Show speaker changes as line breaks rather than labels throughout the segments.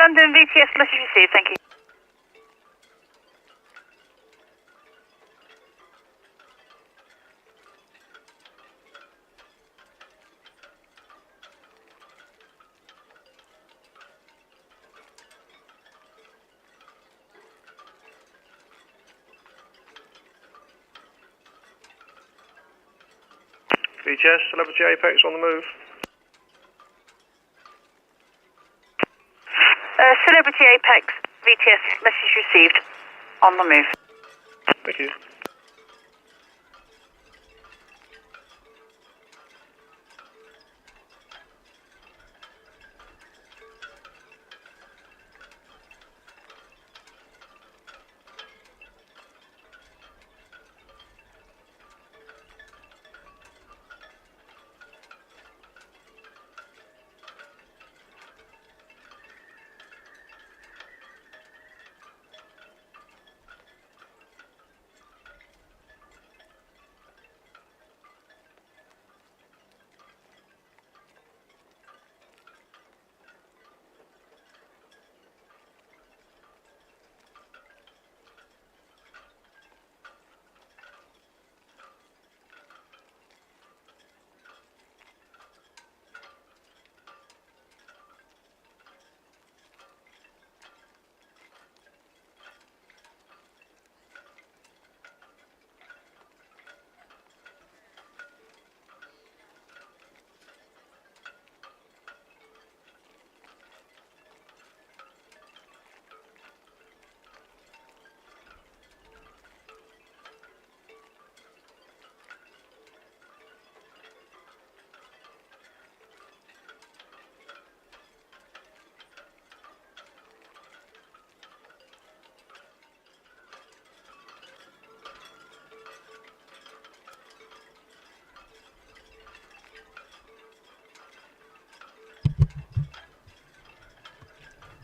London VTS, message received, thank you.
VTS, Celebrity Apex on the move.
Celebrity Apex, VTS, message received. On the move.
Thank you.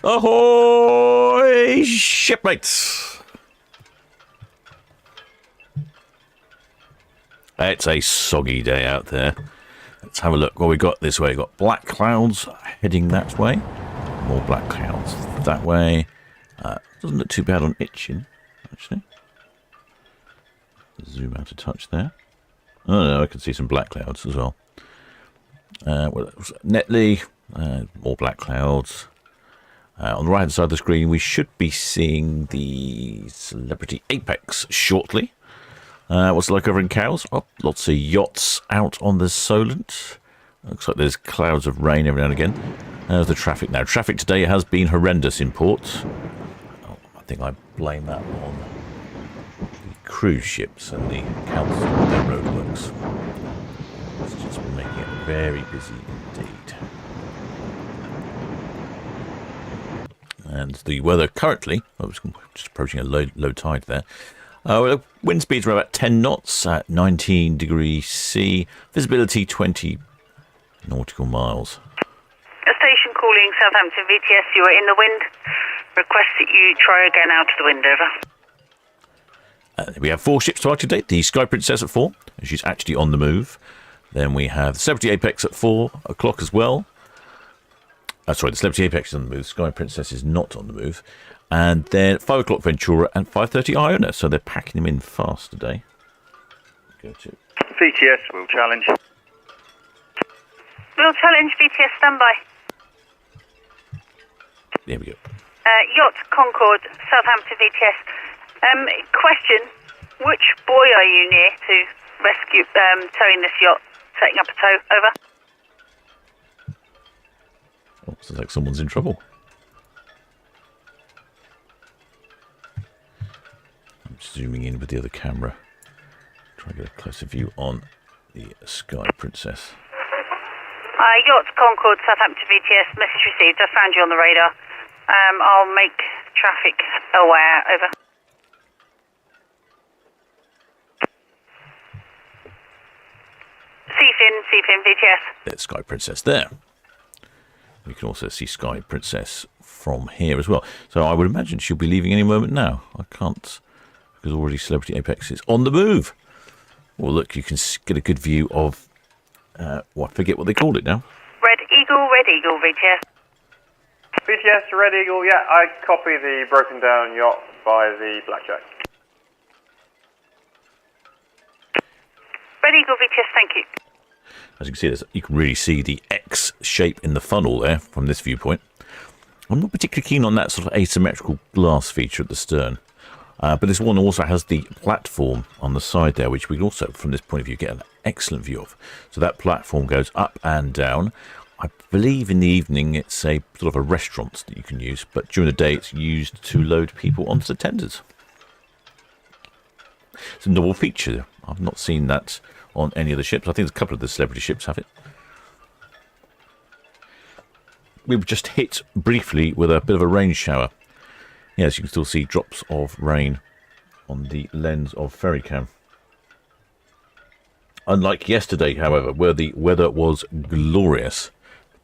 Ahoy, shipmates! It's a soggy day out there. Let's have a look what we got this way. We've got black clouds heading that way. More black clouds that way. Doesn't look too bad on Itchin, actually. Zoom out a touch there. Oh no, I can see some black clouds as well. Netley, more black clouds. On the right hand side of the screen, we should be seeing the Celebrity Apex shortly. What's it like over in Cowes? Oh, lots of yachts out on the Solent. Looks like there's clouds of rain every now and again. There's the traffic now. Traffic today has been horrendous in port. Oh, I think I blame that on the cruise ships and the council and their roadworks. It's just been making it very busy indeed. And the weather currently, I was just approaching a low tide there. Wind speeds are about 10 knots at 19 degrees C. Visibility 20 nautical miles.
A station calling Southampton VTS, you are in the wind. Request that you try again out of the wind, over.
We have 4 ships to arc today. The Sky Princess at 4, she's actually on the move. Then we have the Celebrity Apex at 4 o'clock as well. Sorry, the Celebrity Apex is on the move. Sky Princess is not on the move. And then 5 o'clock Ventura and 5:30 Iona. So they're packing them in fast today. Go to
VTS, will challenge.
We'll challenge VTS, standby.
There we go.
Yacht Concord, Southampton VTS. Question, which buoy are you near to rescue, towing this yacht, setting up a tow, over?
Oh, sounds like someone's in trouble. I'm zooming in with the other camera. Try to get a closer view on the Sky Princess.
Yacht Concord, Southampton VTS, message received. I found you on the radar. I'll make traffic aware, over. Seafin VTS.
There's Sky Princess there. We can also see Sky Princess from here as well. So I would imagine she'll be leaving any moment now. I can't, because already Celebrity Apex is on the move. Well, look, you can get a good view of, I forget what they called it now.
Red Eagle VTS.
BTS, Red Eagle, yeah, I copy the broken down yacht by the Blackjack.
Red Eagle VTS, thank you.
As you can see, you can really see the X shape in the funnel there from this viewpoint. I'm not particularly keen on that sort of asymmetrical glass feature at the stern. But this one also has the platform on the side there, which we can also, from this point of view, get an excellent view of. So that platform goes up and down. I believe in the evening it's a sort of a restaurant that you can use, but during the day it's used to load people onto the tenders. It's a novel feature. I've not seen that on any of the ships. I think a couple of the celebrity ships have it. We were just hit briefly with a bit of a rain shower. Yes, you can still see drops of rain on the lens of ferry cam. Unlike yesterday, however, where the weather was glorious.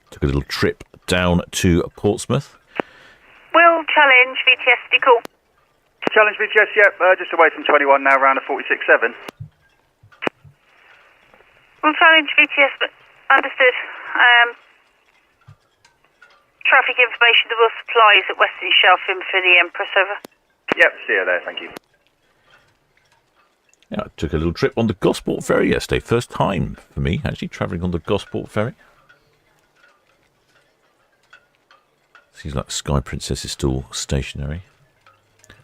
Took a little trip down to Portsmouth.
Will challenge VTS, be cool.
Challenge BTS, yep, just away from 21 now, round of 46.7.
Will challenge VTS, but understood. Traffic information, the will supplies at Western Shelfin for the Empress, over.
Yep, see you there, thank you.
Yeah, I took a little trip on the Gosport ferry yesterday. First time for me, actually, travelling on the Gosport ferry. Seems like Sky Princess is still stationary.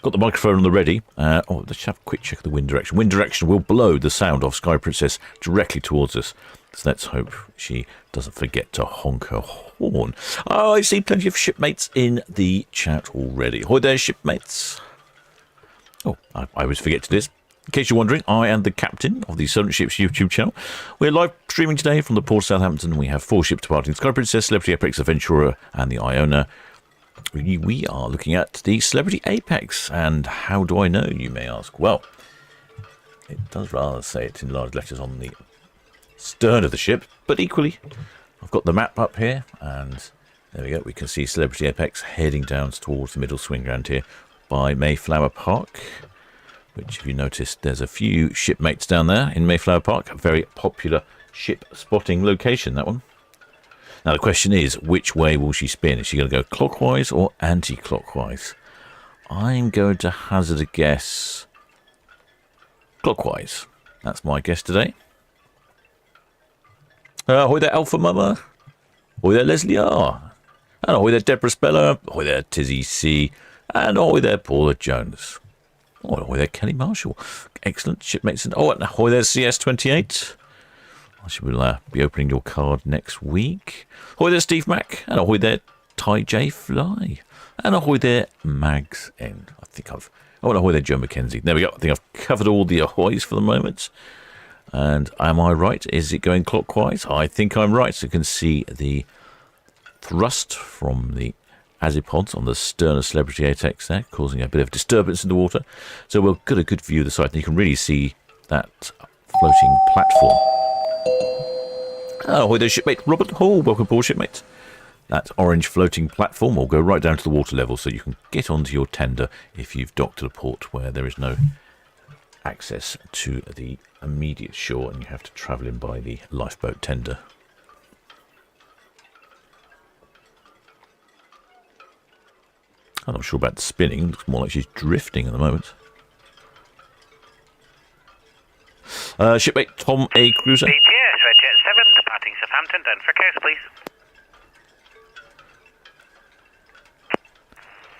Got the microphone on the ready. Let's have a quick check of the wind direction. Wind direction will blow the sound of Sky Princess directly towards us. So let's hope she doesn't forget to honk her horn. Oh, I see plenty of shipmates in the chat already. Ahoy there, shipmates. Oh, I always forget to do this. In case you're wondering, I am the captain of the Solent Ships YouTube channel. We're live streaming today from the port of Southampton. We have 4 ships departing: Sky Princess, Celebrity Apex, the Ventura, and the Iona. We are looking at the Celebrity Apex. And how do I know, you may ask? Well, it does rather say it in large letters on the stern of the ship, but equally, I've got the map up here, and there we go. We can see Celebrity Apex heading down towards the middle swing ground here by Mayflower Park. Which, if you notice, there's a few shipmates down there in Mayflower Park. A very popular ship spotting location, that one. Now, the question is, which way will she spin? Is she going to go clockwise or anti-clockwise? I'm going to hazard a guess clockwise. That's my guess today. Ahoy there, Alpha Mama. Ahoy there, Leslie R. And ahoy there, Deborah Speller. Ahoy there, Tizzy C. And ahoy there, Paula Jones. Oh, ahoy there, Kelly Marshall. Excellent shipmates. And ahoy there, CS28. I should be opening your card next week. Ahoy there, Steve Mack. And ahoy there, Ty J Fly. And ahoy there, Mags End. Ahoy there, Joe McKenzie. There we go. I think I've covered all the ahoys for the moment. And am I right? Is it going clockwise? I think I'm right. So you can see the thrust from the azipods on the stern of Celebrity Apex there, causing a bit of disturbance in the water. So we've got a good view of the site, and you can really see that floating platform. Oh, ahoy there, shipmate Robert Hall. Welcome aboard, shipmate. That orange floating platform will go right down to the water level, so you can get onto your tender if you've docked at a port where there is no access to the immediate shore and you have to travel in by the lifeboat tender. I'm not sure about the spinning. Looks more like she's drifting at the moment. Shipmate Tom A. Cruiser.
BTS, Red Jet 7, departing Southampton, then for coast, please.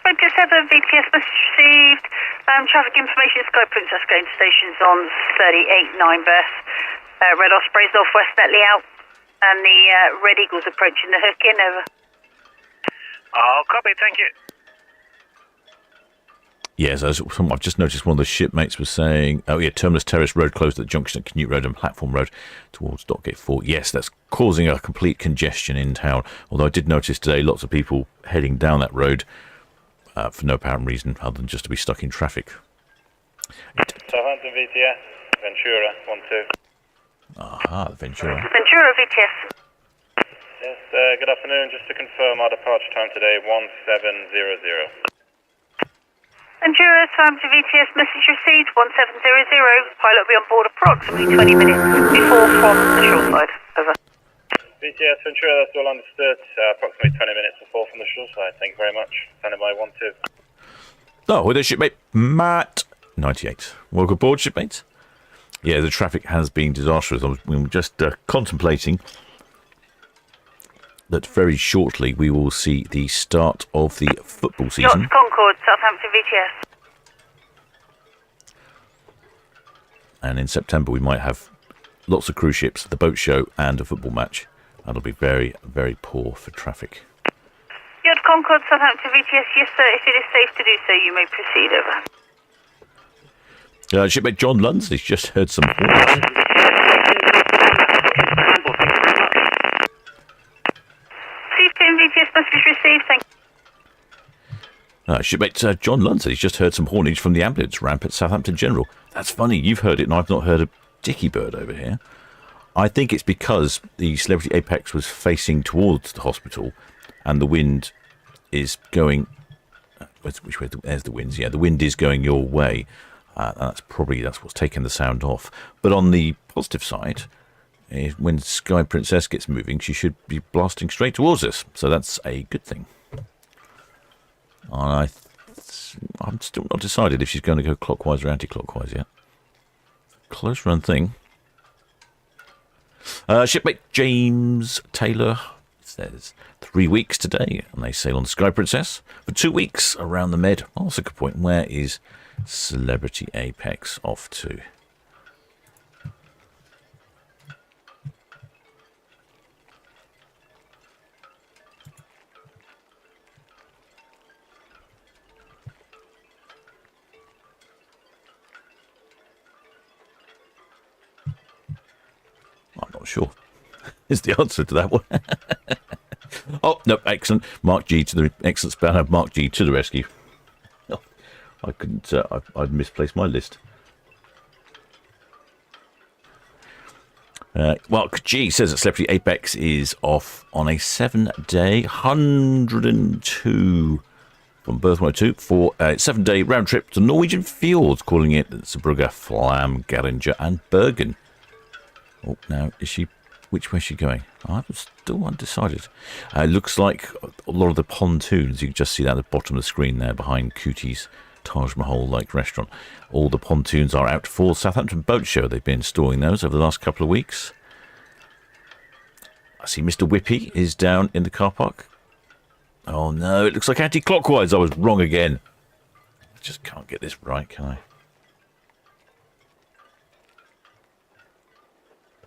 Red Jet 7, VTS message received. Traffic information, Sky Princess going to stations on 38-9 berth. Red Osprey's northwest, Netley out. And the Red Eagle's approaching the hook in, over.
Oh, copy, thank you.
Yes, I've just noticed one of the shipmates was saying, oh yeah, Terminus Terrace Road closed at the junction at Canute Road and Platform Road towards Dockgate 4. Yes, that's causing a complete congestion in town. Although I did notice today lots of people heading down that road for no apparent reason other than just to be stuck in traffic.
Southampton VTS, Ventura, 1-2.
Aha, the Ventura.
Ventura VTS.
Yes, good afternoon. Just to confirm our departure time today, 1700.
Ventura, time to VTS, message received, 1700. Pilot will be on board approximately 20 minutes before from the shore side, over.
BTS Ventura, that's all understood. Approximately 20 minutes before from the shore side. Thank you very much. Standing by 1-2.
Oh, with a shipmate, Matt 98. Welcome aboard, shipmates. Yeah, the traffic has been disastrous. We were just contemplating that very shortly we will see the start of the football season.
Yachts Concord, Southampton VTS.
And in September we might have lots of cruise ships, the boat show, and a football match. That'll be very, very poor for traffic.
Yacht Concord, Southampton VTS. Yes, sir. If it is safe to do so, you may proceed. Over.
Shipmate John Lunsley's just heard some horns.
C15 VTS message received. Thank you.
Shipmate John Lunsley's just heard some hornage from the ambulance ramp at Southampton General. That's funny. You've heard it, and I've not heard a dicky bird over here. I think it's because the Celebrity Apex was facing towards the hospital, and the wind is going. Which way? There's the winds. Yeah, the wind is going your way. That's what's taken the sound off. But on the positive side, when Sky Princess gets moving, she should be blasting straight towards us. So that's a good thing. I'm still not decided if she's going to go clockwise or anti-clockwise yet. Close run thing. Shipmate James Taylor says 3 weeks today, and they sail on Sky Princess for 2 weeks around the Med. Oh, that's a good point. Where is Celebrity Apex off to? I'm not sure. Is the answer to that one? Oh no, excellent. Mark G to the excellent spanner. Mark G to the rescue. Oh, I couldn't. I'd misplaced my list. Mark G says that Celebrity Apex is off on a 7-day 102 from Berth 102 for a 7-day round trip to Norwegian fjords, calling it Zeebrugge, Flam, Geringer, and Bergen. Oh, now is she? Which way is she going? I'm still undecided. Looks like a lot of the pontoons, you can just see that at the bottom of the screen there behind Cooties Taj Mahal-like restaurant. All the pontoons are out for Southampton Boat Show. They've been installing those over the last couple of weeks. I see Mr. Whippy is down in the car park. Oh no, it looks like anti-clockwise. I was wrong again. I just can't get this right, can I?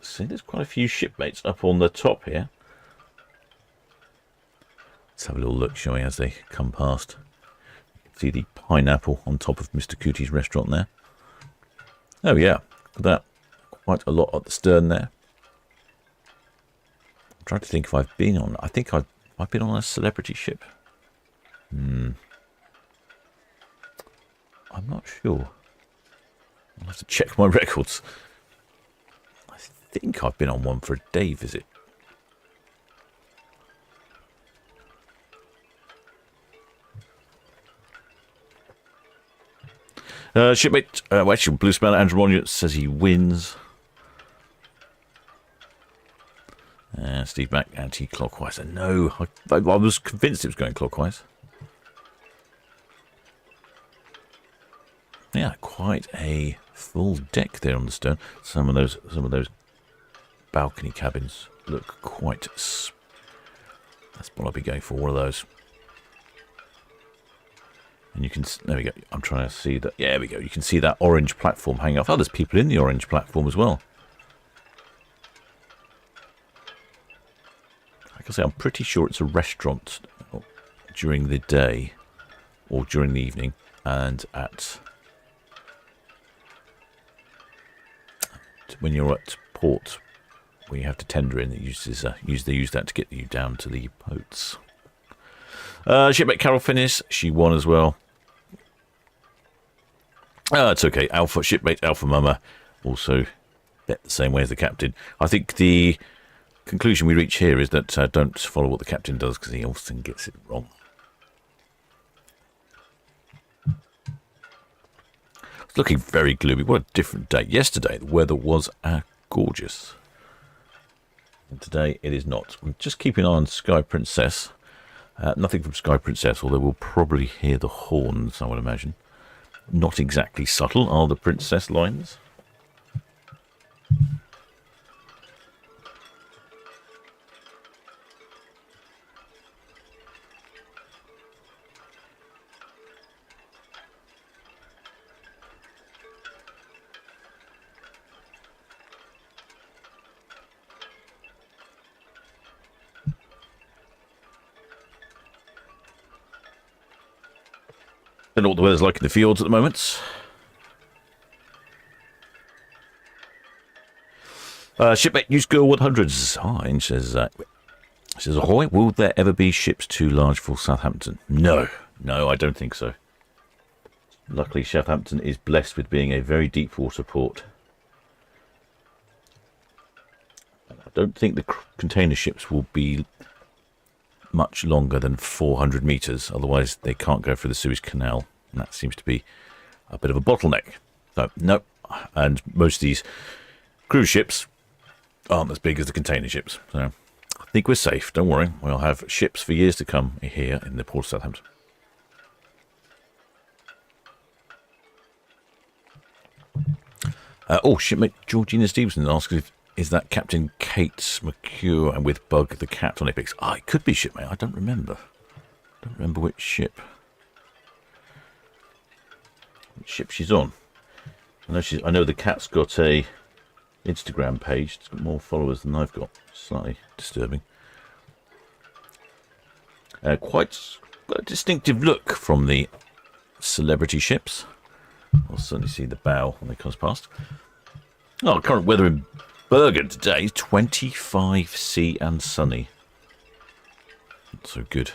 See, there's quite a few shipmates up on the top here. Let's have a little look, shall we, as they come past. See the pineapple on top of Mr. Cooties restaurant there. Oh yeah, look at that. Quite a lot at the stern there. I'm trying to think if I've been on. I think I've been on a celebrity ship. I'm not sure. I'll have to check my records. I think I've been on one for a day visit. Shipmate, actually, Blue Spanner Andrew Monument says he wins. Steve Mack, anti-clockwise. No, I was convinced it was going clockwise. Yeah, quite a full deck there on the stern. Some of those balcony cabins look quite. That's what I'll be going for. One of those. And you can, there we go. I'm trying to see that. Yeah, there we go. You can see that orange platform hanging off. Oh, there's people in the orange platform as well. Like I say, I'm pretty sure it's a restaurant during the day or during the evening, and when you're at port, where you have to tender in, they use that to get you down to the boats. Shipmate Carol Finnis, she won as well. It's okay. Shipmate Alpha Mama also bet the same way as the captain. I think the conclusion we reach here is that don't follow what the captain does, because he often gets it wrong. It's looking very gloomy. What a different day. Yesterday, the weather was gorgeous. And today it is not. I'm just keeping an eye on Sky Princess. Nothing from Sky Princess, although we'll probably hear the horns, I would imagine. Not exactly subtle are the Princess lines. Don't know what the weather's like in the fields at the moment. Shipmate News Girl 100s. Hi, says, ahoy, will there ever be ships too large for Southampton? No, I don't think so. Luckily, Southampton is blessed with being a very deep water port. I don't think the container ships will be much longer than 400 metres, otherwise they can't go through the Suez Canal, and that seems to be a bit of a bottleneck. So, no, and most of these cruise ships aren't as big as the container ships, so I think we're safe, don't worry. We'll have ships for years to come here in the port of Southampton. Shipmate Georgina Stevenson asks is that Captain Kate McCure and with Bug the Cat on Apex? It could be, shipmate. I don't remember. Which ship she's on. I know the cat's got a Instagram page. It's got more followers than I've got. Slightly disturbing. Quite a distinctive look from the celebrity ships. I'll certainly see the bow when it comes past. Current weather in Bergen today, 25C and sunny. Not so good.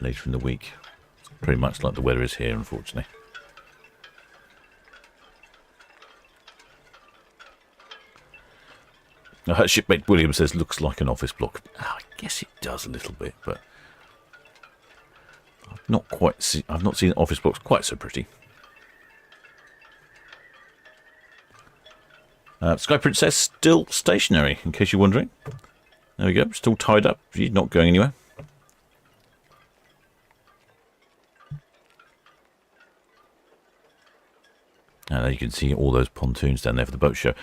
Later in the week. It's pretty much like the weather is here, unfortunately. Shipmate William says, looks like an office block. I guess it does a little bit, but I've not seen office blocks quite so pretty. Sky Princess still stationary, in case you're wondering. There we go, still tied up. She's not going anywhere. And there you can see all those pontoons down there for the boat show.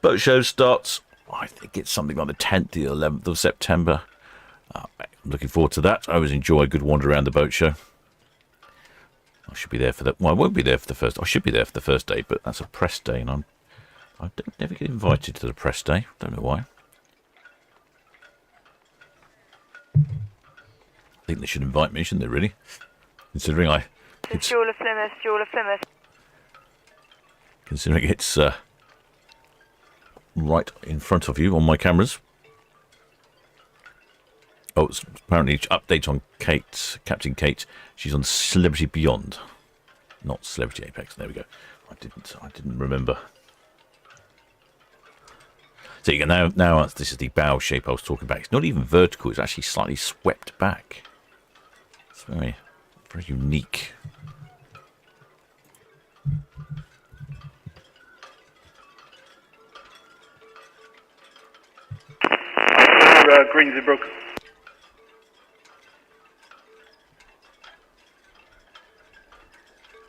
Boat show starts, I think it's something like the 10th, the 11th of September. I'm looking forward to that. I always enjoy a good wander around the boat show. I should be there for that. Well, I won't be there for the first. I should be there for the first day, but that's a press day, and I don't never get invited to the press day. Don't know why. I think they should invite me, shouldn't they, really? Considering it's
Jewel of Plymouth.
Considering it's right in front of you on my cameras. Oh, it's apparently update on Captain Kate. She's on Celebrity Beyond, not Celebrity Apex. There we go. I didn't remember. So you go now. This is the bow shape I was talking about. It's not even vertical. It's actually slightly swept back. It's very, very unique.
Greensey Brook.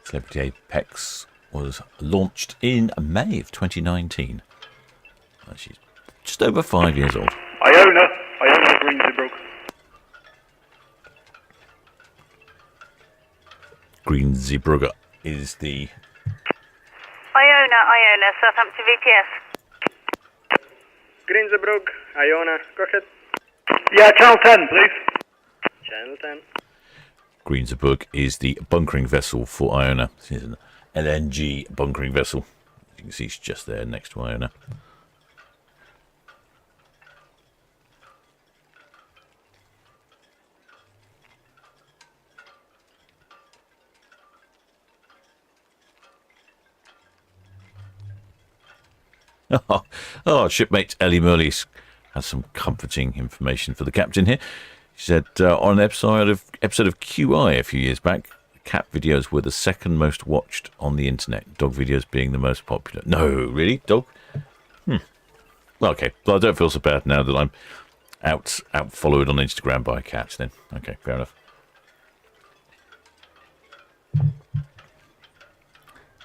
Celebrity Apex was launched in May of 2019. She's just over 5 years old.
Iona Greensey Brook.
Greensey Brook is the
Iona, Southampton VPS.
Greensey Brook, Iona, go ahead.
Yeah, Channel 10, please.
Channel 10.
Greensey Brook is the bunkering vessel for Iona. This is an LNG bunkering vessel. You can see it's just there next to Iona. Shipmate Ellie Murley has some comforting information for the captain here. She said on an episode of QI a few years back, cat videos were the second most watched on the internet, dog videos being the most popular. No, really? Dog? Well, okay. Well, I don't feel so bad now that I'm out followed on Instagram by a cat. Then, okay, fair enough.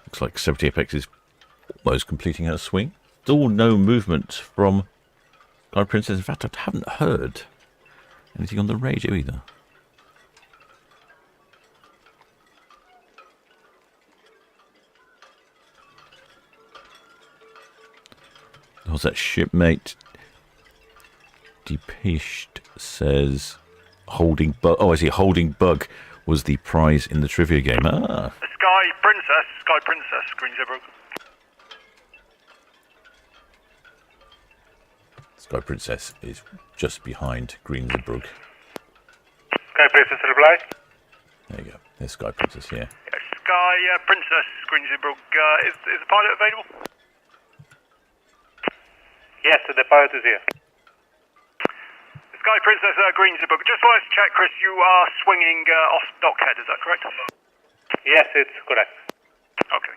Looks like Celebrity Apex is almost completing her swing. Still no movement from Sky Princess. In fact, I haven't heard anything on the radio either. What's that? Shipmate Depished says holding bug. Oh, I see. Holding bug was the prize in the trivia game. Ah.
Sky Princess, green zebra.
Sky Princess is just behind Green Zebrook.
Sky Princess reply.
There you go. There's Sky Princess here.
Yes, Sky Princess, green zebra. Is the pilot available? Yes, the pilot is here. Sky Princess, green zebra. Just wanted to check, Chris, you are swinging off dockhead, is that correct?
Yes, it's correct.
Okay.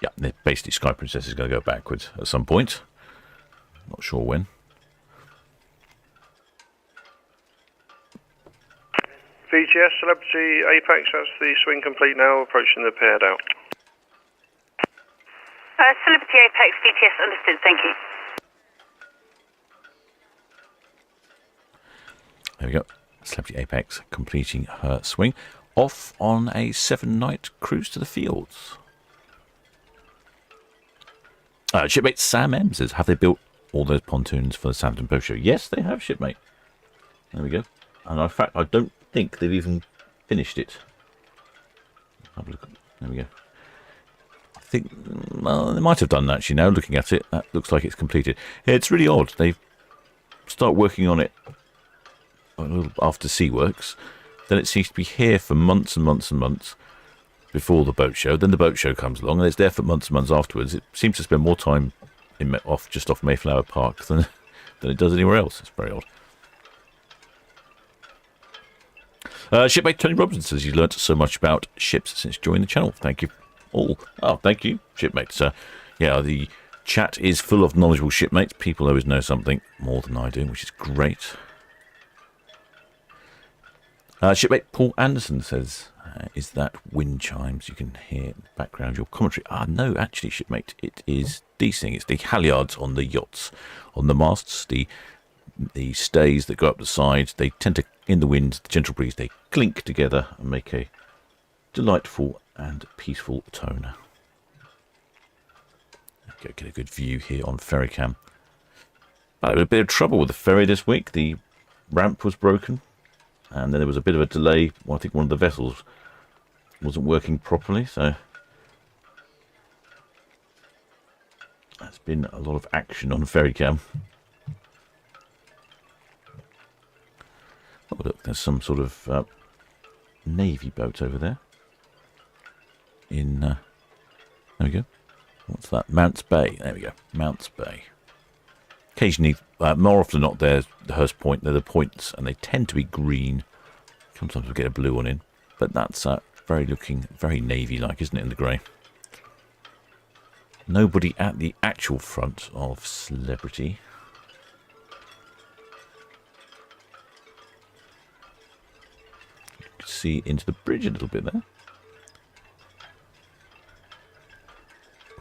Yeah, basically Sky Princess is going to go backwards at some point. Not sure when.
VGS, Celebrity Apex, that's the swing complete now, approaching the paired out.
Celebrity Apex, VTS, understood, thank you.
There we go. Celebrity Apex completing her swing. Off on a 7-night cruise to the fields. Shipmate Sam M says, have they built all those pontoons for the Southampton Boat Show? Yes, they have, shipmate. There we go. And in fact, I don't think they've even finished it. Have a look. There we go. I think, well, they might have done that actually now, looking at it. That looks like it's completed. Yeah, it's really odd. They start working on it a little after Sea Works. Then it seems to be here for months and months and months before the boat show. Then the boat show comes along and it's there for months and months afterwards. It seems to spend more time just off Mayflower Park than it does anywhere else. It's very odd. Shipmate Tony Robinson says you learnt so much about ships since joining the channel. Thank you all. Oh, thank you, shipmates. Yeah, the chat is full of knowledgeable shipmates. People always know something more than I do, which is great. Shipmate Paul Anderson says, is that wind chimes you can hear in the background, your commentary? No, actually, shipmate, it is these things. It's the halyards on the yachts, on the masts, the stays that go up the sides. They tend to, in the wind, the gentle breeze, they clink together and make a delightful and peaceful tone. Get a good view here on Ferrycam. I had a bit of trouble with the ferry this week. The ramp was broken. And then there was a bit of a delay. Well, I think one of the vessels wasn't working properly, so there's been a lot of action on Ferrycam. Oh, look, there's some sort of navy boat over there. There we go. What's that? Mounts Bay. There we go. Mounts Bay. Occasionally, more often than not, there's the Hurst Point. They're the points, and they tend to be green. Sometimes we get a blue one in, but that's very navy-like, isn't it, in the grey? Nobody at the actual front of Celebrity. You can see into the bridge a little bit there.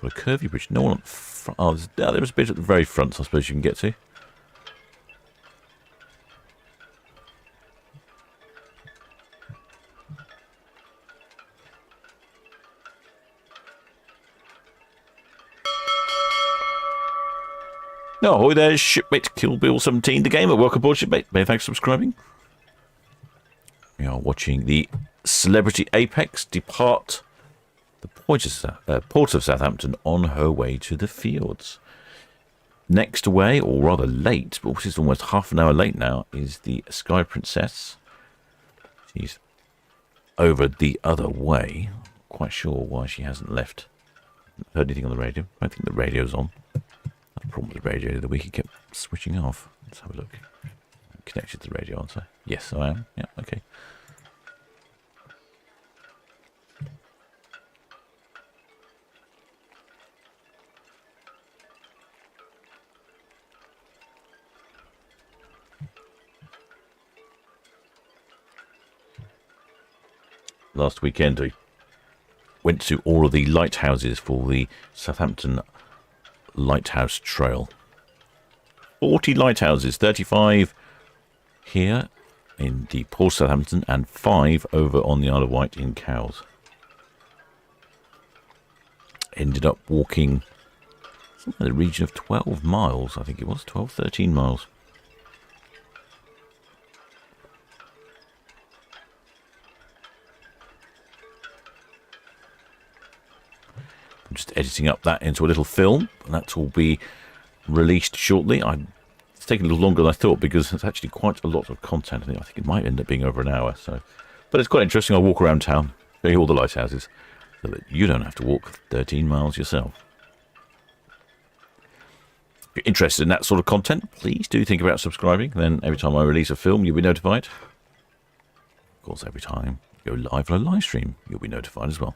Got a curvy bridge. No one up front. Oh, there's a bit at the very front, I suppose you can get to. No, ahoy there, shipmate Kill Bill 17, the gamer. Welcome aboard, shipmate. Many thanks for subscribing. We are watching the Celebrity Apex depart the port of Southampton on her way to the fields. Next away, or rather late, but this is almost half an hour late now, is the Sky Princess. She's over the other way. Quite sure why she hasn't left. Heard anything on the radio? I don't think the radio's on. The problem with the radio the week it kept switching off. Let's have a look. I'm connected to the radio, aren't I? Yes, I am. Yeah, okay. last weekend. I went to all of the lighthouses for the Southampton Lighthouse Trail. 40 lighthouses, 35 here in the Port Southampton and 5 over on the Isle of Wight in Cowes. Ended up walking somewhere in the region of 12 miles, I think it was, 12, 13 miles. I'm just editing up that into a little film, and that will be released shortly. It's taken a little longer than I thought because it's actually quite a lot of content. I think it might end up being over an hour. But it's quite interesting. I'll walk around town, show you all the lighthouses, so that you don't have to walk 13 miles yourself. If you're interested in that sort of content, please do think about subscribing. Then every time I release a film, you'll be notified. Of course, every time you go live on a live stream, you'll be notified as well.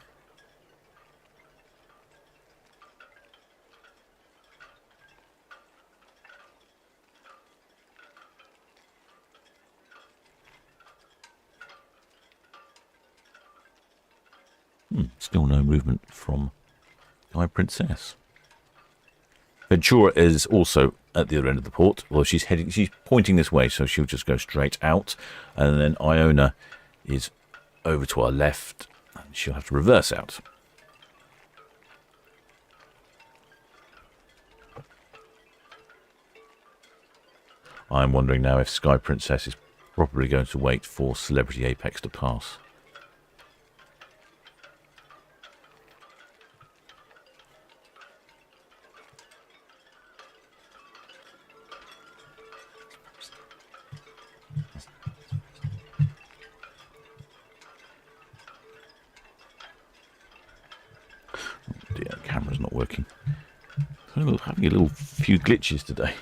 Still no movement from Sky Princess. Ventura is also at the other end of the port. Well, she's pointing this way, so she'll just go straight out. And then Iona is over to our left, and she'll have to reverse out. I'm wondering now if Sky Princess is probably going to wait for Celebrity Apex to pass. The camera's not working. I'm having a little few glitches today.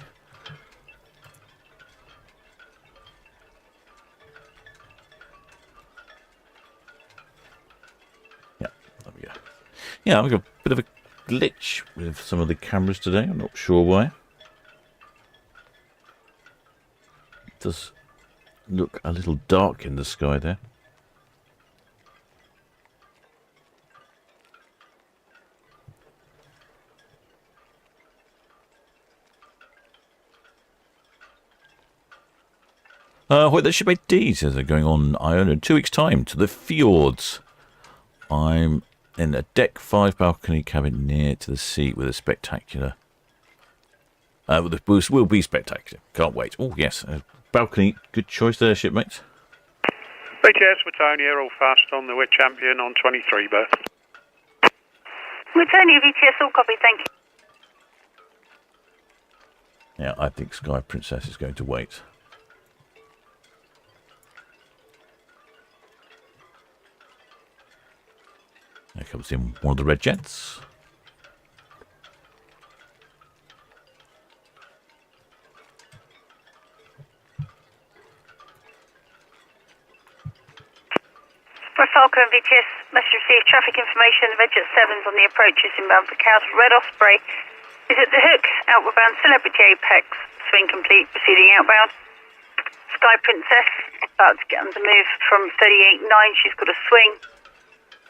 Yeah, there we go. Yeah, I've got a bit of a glitch with some of the cameras today. I'm not sure why. It does look a little dark in the sky there. What the shipmate D says are going on Iona in 2 weeks' time to the fjords. I'm in a deck 5 balcony cabin near to the sea with a spectacular. With the boost will be spectacular. Can't wait. Oh yes, balcony. Good choice there, shipmate.
BTS Wittonia, all fast on the Wit Champion on 23 berth.
Wittonia VTS, all copy, thank you.
Yeah, I think Sky Princess is going to wait. There comes in one of the red jets.
For Falcon VTS, must receive traffic information. Red Jet 7's on the approaches inbound for Cows. Red Osprey is at the hook, outbound Celebrity Apex, swing complete, proceeding outbound. Sky Princess, about to get on the move from 38.9, she's got a swing.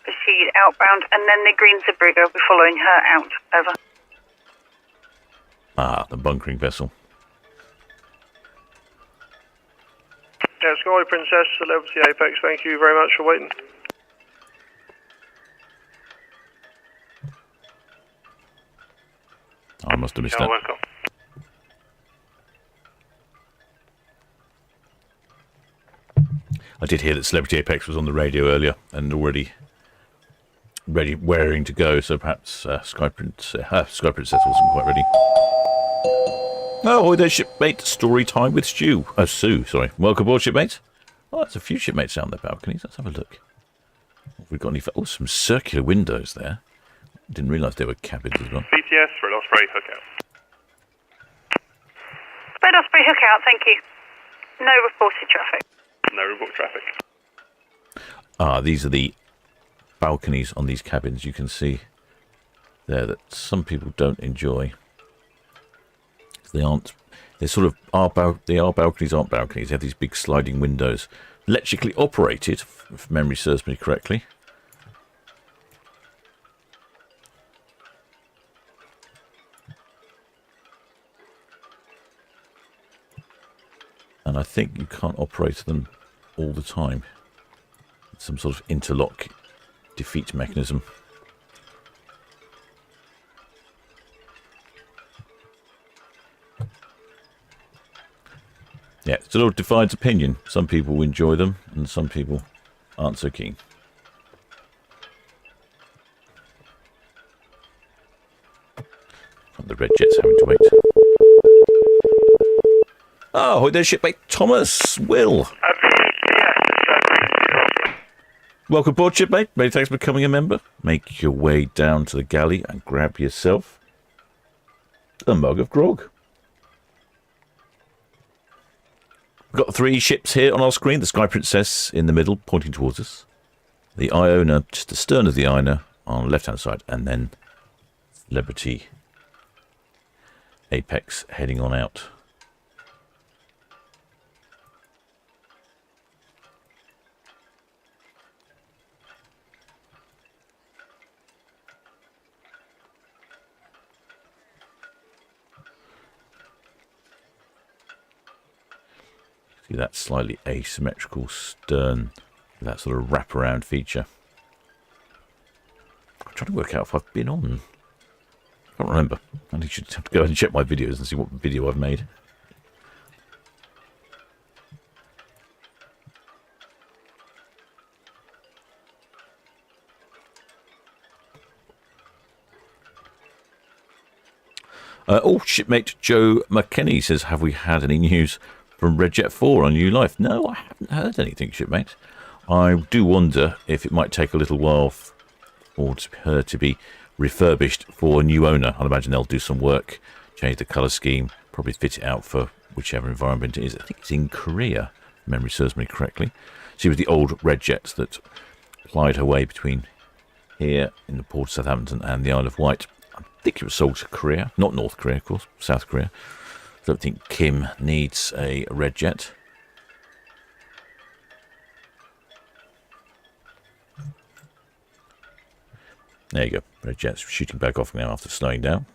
Proceed outbound, and then the green Zabriga will be following her out. Over.
Ah, the bunkering vessel.
Yeah, Sky Princess, Celebrity Apex, thank you very much for waiting.
I must have missed that.
Welcome.
I did hear that Celebrity Apex was on the radio earlier and already ready, raring to go, so perhaps Sky Princess wasn't quite ready. Oh, there's shipmate. Story time with Stu. Oh, Sue, sorry. Welcome aboard, shipmate. Oh, there's a few shipmates down their balconies. Let's have a look. Have we got any? Oh, some circular windows there. Didn't realise there were cabins as well.
BTS, Red Osprey, hook out.
Red Osprey, hook out, thank you. No reported traffic.
No report traffic.
Ah, these are the balconies on these cabins. You can see there that some people don't enjoy. They aren't. They sort of are. They are balconies, aren't balconies. They have these big sliding windows, electrically operated, if memory serves me correctly. And I think you can't operate them all the time. It's some sort of interlock defeat mechanism. Yeah, it sort of divides opinion. Some people enjoy them and some people aren't so keen. The red jet's having to wait. Oh, there's shipmate Thomas Will. Welcome aboard, shipmate. Many thanks for becoming a member. Make your way down to the galley and grab yourself a mug of grog. We've got 3 ships here on our screen. The Sky Princess in the middle, pointing towards us. The Iona, just astern of the Iona, on the left-hand side. And then Celebrity Apex heading on out. See that slightly asymmetrical stern, that sort of wraparound feature. I'm trying to work out if I've been on. I can't remember. I need to have to go and check my videos and see what video I've made. Shipmate Joe McKenney says, have we had any news from Red Jet 4 on New Life? No, I haven't heard anything, shipmate. I do wonder if it might take a little while for her to be refurbished for a new owner. I'd imagine they'll do some work, change the colour scheme, probably fit it out for whichever environment it is. I think it's in Korea, if memory serves me correctly. She was the old Red Jet that plied her way between here in the port of Southampton and the Isle of Wight. I think it was sold to Korea, not North Korea, of course, South Korea. I don't think Kim needs a Red Jet. There you go. Red Jet's shooting back off now after slowing down.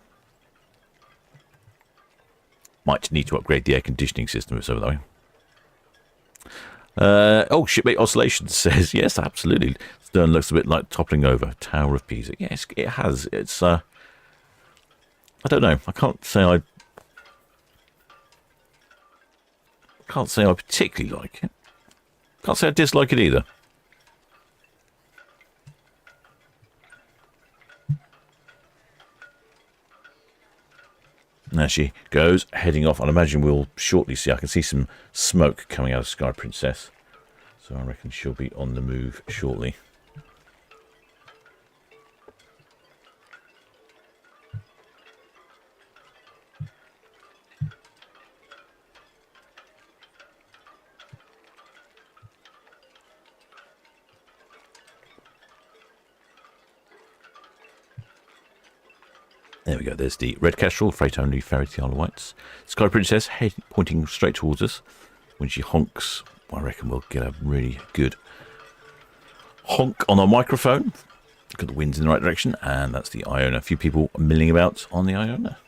Might need to upgrade the air conditioning system if it's over that way. Shipmate Oscillation says, yes, absolutely. Stern looks a bit like toppling over. Tower of Pisa. Yes, it has. It's, I don't know. I can't say I particularly like it. Can't say I dislike it either. There she goes, heading off. I'll imagine we'll shortly see. I can see some smoke coming out of Sky Princess. So I reckon she'll be on the move shortly. There we go, there's the Red Kestrel, freight only ferry to the Isle of Wight. Sky Princess head pointing straight towards us. When she honks, I reckon we'll get a really good honk on our microphone. Look at the wind's in the right direction, and that's the Iona. A few people milling about on the Iona.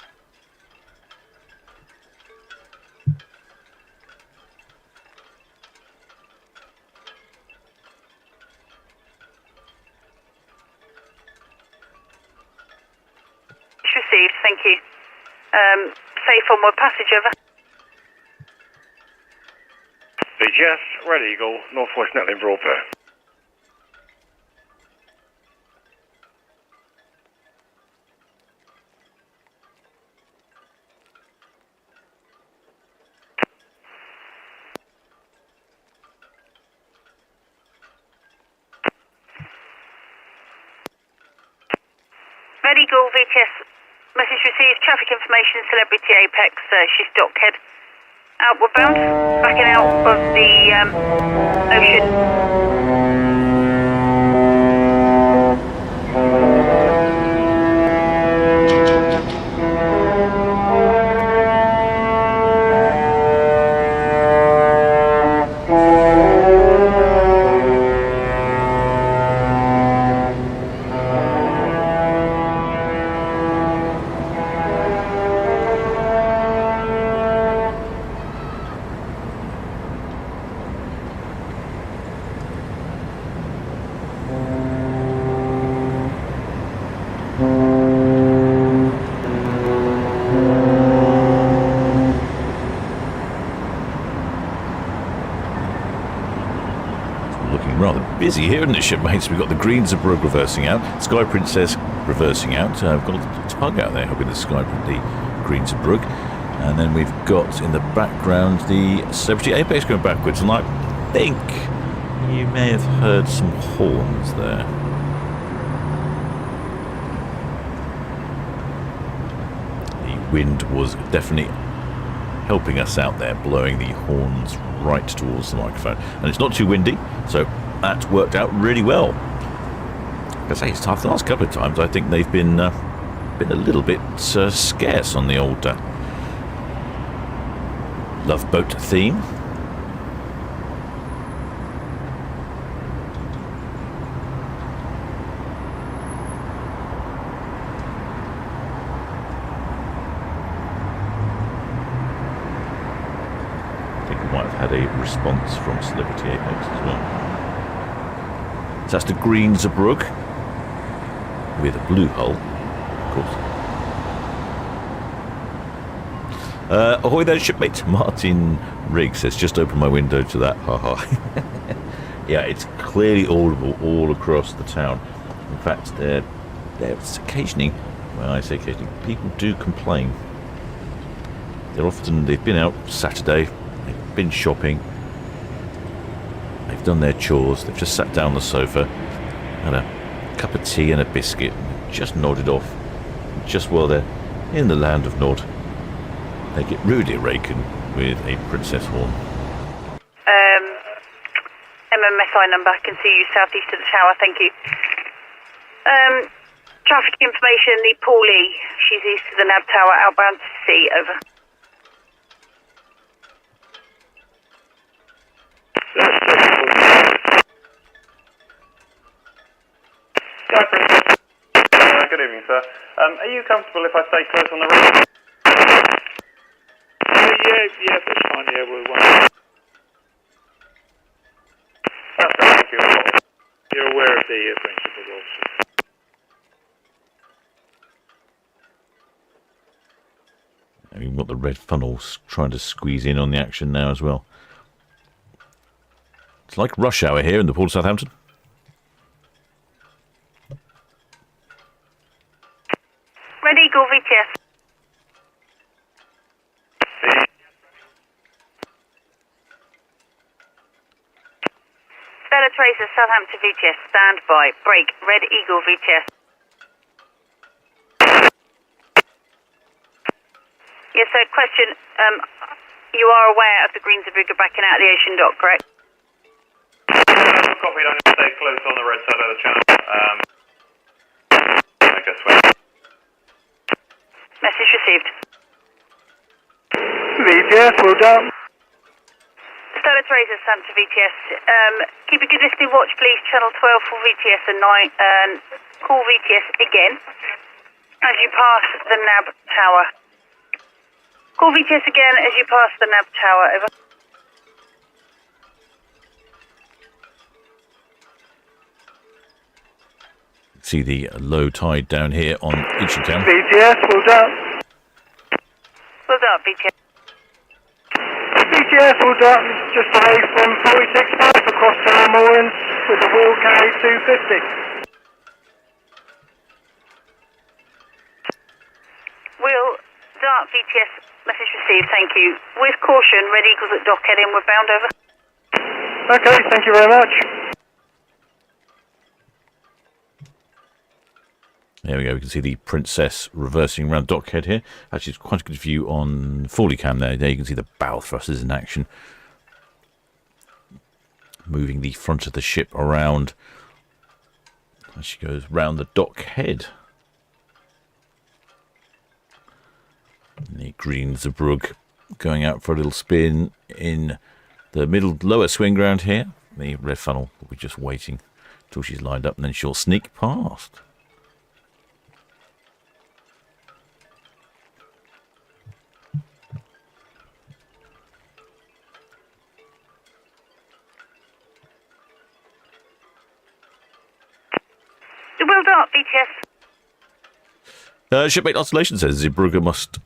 Received, thank you. Safe onward passage, over.
BGS, Red Eagle, Northwest Netlin Broadpair.
Red Eagle, VTS. Message received, traffic information, Celebrity Apex, she's dockhead. Outward bound, backing out of the ocean.
busy here, isn't it, shipmates? We've got the Green Zeebrugge reversing out, Sky Princess reversing out. We've got a tug out there helping the Green Zeebrugge. And then we've got in the background the Celebrity Apex going backwards. And I think you may have heard some horns there. The wind was definitely helping us out there, blowing the horns right towards the microphone. And it's not too windy, so that worked out really well. Like I say, it's tough. The last couple of times I think they've been a little bit scarce on the old Love Boat theme. Had a response from Celebrity Apex as well. So that's the Green Zeebrugge with a blue hull, of course. Ahoy there, shipmate. Martin Riggs says, just open my window to that. Haha. Yeah, it's clearly audible all across the town. In fact, there's occasionally, well, I say occasionally, people do complain. They've been out Saturday, they've been shopping, they've done their chores, they've just sat down on the sofa, had a cup of tea and a biscuit, and just nodded off. Just while they're in the land of Nod, they get rudely awakened with a princess horn.
MMSI number, I can see you southeast of the tower, thank you. Traffic information, the Paulie, she's east of the NAB tower, outbound to sea, over.
Good evening, sir. Are you comfortable if I stay close on the road?
Yeah, that's fine. Yeah, we'll
That's great, thank you.
You're aware of the principal also.
We've got the red funnels trying to squeeze in on the action now as well. It's like rush hour here in the port of Southampton.
Red Eagle VTS. Stella Tracer, Southampton VTS, stand by. Break, Red Eagle VTS. Yes, sir, question. You are aware of the Green Zeebrugge backing out of the ocean dock, correct?
Copied, I'm going to stay close on the red side of the channel. I guess swing.
Message received.
VTS, well done.
Stella Tracer, Southampton VTS. Keep a good listening watch, please. Channel 12 for VTS and 9. Call VTS again as you pass the NAB tower. Call VTS again as you pass the NAB tower. Over.
See the low tide down here on Itchentown.
VTS, well done.
Well done, VTS.
VTS, well done. Just away from 46 knots across Town Moorings with the wheel carry 250.
Will Dart VTS, message received, thank you. With caution, Red Eagles at dock heading, we're bound over.
Okay, thank you very much.
There we go, we can see the Princess reversing around dockhead here. Actually, it's quite a good view on Forley cam there. There you can see the bow thrusters in action. Moving the front of the ship around as she goes round the dockhead. The Green Zeebrugge going out for a little spin in the lower swing ground here. The red funnel will be just waiting till she's lined up and then she'll sneak past.
Will Dart VTS.
Shipmate Oscillation says Zeebrugge must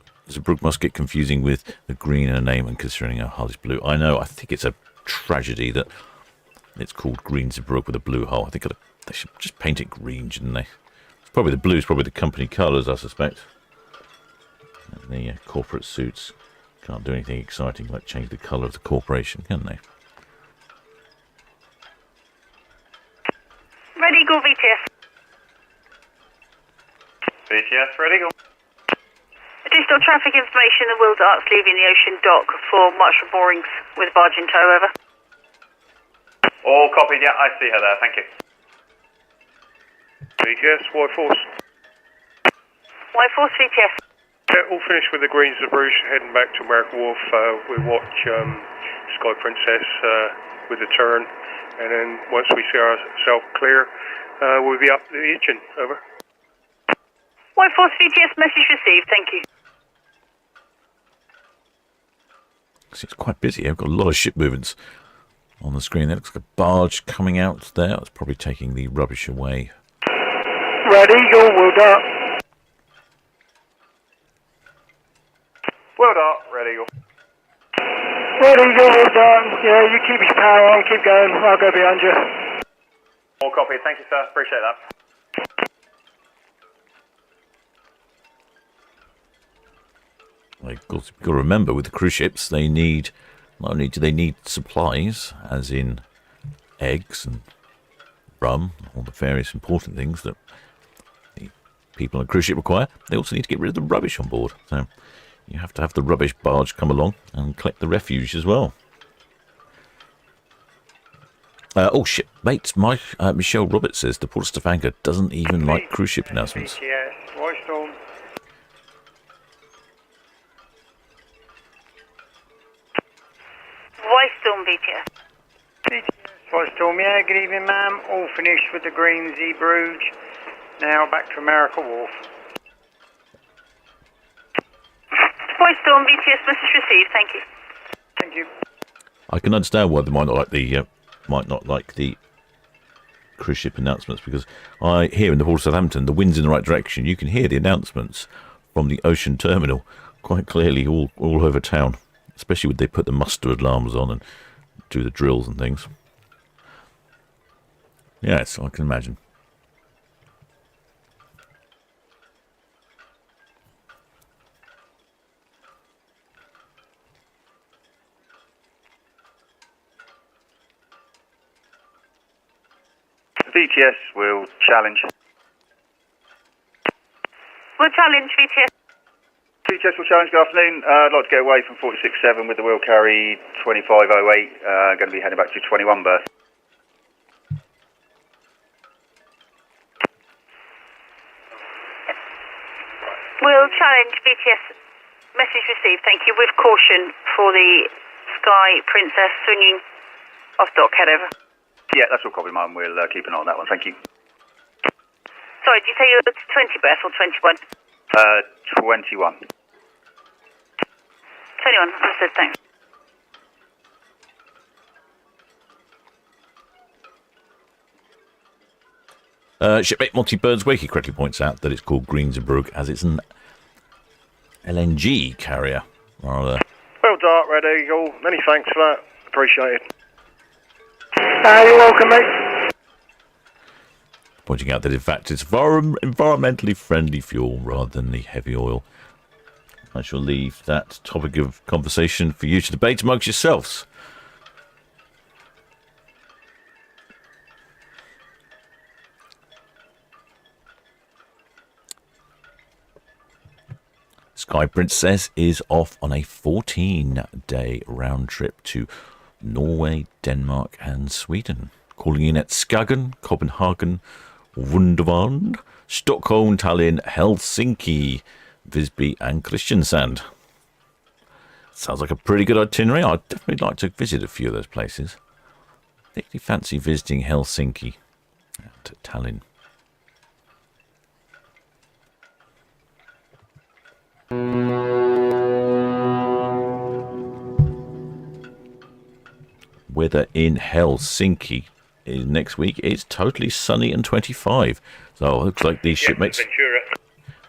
get confusing with the green in her name and considering her hull is blue. I know, I think it's a tragedy that It's called Greensbrook with a blue hull. I think they should just paint it green, shouldn't they? It's probably the blue's probably the company colours, I suspect. And the corporate suits can't do anything exciting like change the colour of the corporation, can they?
Ready, go VTS.
VTS, ready, go.
Additional traffic information, the wheel darts leaving the ocean dock for marshal moorings with barge in tow, over.
All copied, yeah, I see her there, thank you.
VTS, White Force.
White Force VTS.
Yeah, all finished with the Greens of Bruges, heading back to American Wharf. We watch Sky Princess with the turn, and then once we see ourselves clear, we'll be up the engine, over.
White Force VTS, message received, thank you.
It's quite busy. I've got a lot of ship movements on the screen. There looks like a barge coming out there. It's probably taking the rubbish away.
Red Eagle, wheel dart.
Wheel dart, ready, go.
Red Eagle, wheel dart. Yeah, you keep your power on, keep going. I'll go behind you.
All copied, thank you, sir, appreciate that.
Of course, you've got to remember with the cruise ships, they need, not only do they need supplies, as in eggs and rum, all the various important things that the people on a cruise ship require, they also need to get rid of the rubbish on board. So you have to have the rubbish barge come along and collect the refuse as well. Shipmates, Michelle Roberts says the Port of Stavanger doesn't even like cruise ship announcements.
VTS, White Storm.
White Storm VTS.
VTS, White Storm. Yeah, good evening, ma'am. All finished with the Greens, Bruges. Now back to American Wharf.
White Storm VTS, message received, thank you.
Thank you.
I can understand why they might not like the cruise ship announcements, because here in the Port of Southampton, the wind's in the right direction. You can hear the announcements from the ocean terminal quite clearly all over town, especially when they put the muster alarms on and do the drills and things. Yes, I can imagine.
VTS will challenge.
We'll challenge VTS.
VTS will challenge, good afternoon. I'd like to get away from 46.7 with the wheel carry 2508, going to be heading back to 21 berth.
We'll challenge VTS, message received, thank you, with caution for the Sky Princess swinging off dock, head over.
Yeah, that's all copy, ma'am. We'll keep an eye on that one. Thank you.
Sorry, did you say you were 20 berth or 21?
21.
21, understood, thanks.
Shipmate Monty Burns Wakey correctly points out that it's called Greensbrook as it's an LNG carrier. Rather.
Well dart, Red Eagle. Many thanks for that. Appreciate it. You're welcome, mate.
Pointing out that in fact it's environmentally friendly fuel rather than the heavy oil. I shall leave that topic of conversation for you to debate amongst yourselves. Sky Princess is off on a 14-day round trip to Norway, Denmark and Sweden, calling in at Skagen, Copenhagen, Wunderwand, Stockholm, Tallinn, Helsinki, Visby and Kristiansand. Sounds like a pretty good itinerary. I'd definitely like to visit a few of those places. I particularly fancy visiting Helsinki and Tallinn. Weather in Helsinki next week is totally sunny and 25. So it looks like these shipmates
Ventura.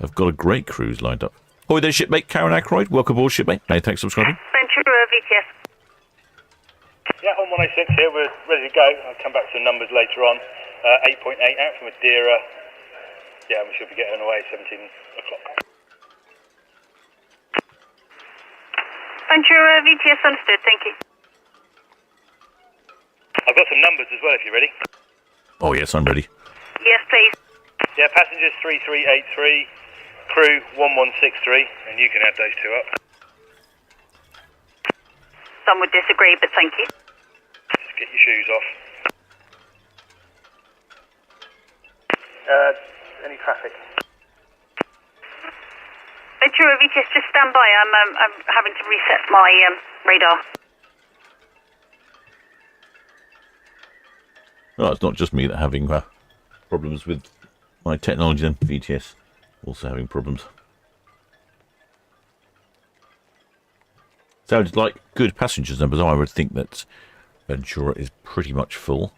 have got a great cruise lined up. Hi there, shipmate Karen Ackroyd. Welcome aboard, shipmate. Hey, thanks for subscribing.
Ventura VTS.
Yeah, on 106 here, we're ready to go. I'll come back to the numbers later on. 8.8 out from Madeira. Yeah, we should be getting away 17 o'clock.
Ventura, VTS understood, thank you.
I've got some numbers as well if you're ready.
Oh, yes, I'm ready.
Yes, please.
Yeah, passengers 3383, crew 1163, and you can add those two up.
Some would disagree, but thank you.
Just get your shoes off. Any traffic?
Ventura, VTS, just stand by. I'm having to reset my radar.
Oh, it's not just me that having problems with my technology then. VTS also having problems. Sounded like good passengers numbers. I would think that Ventura is pretty much full.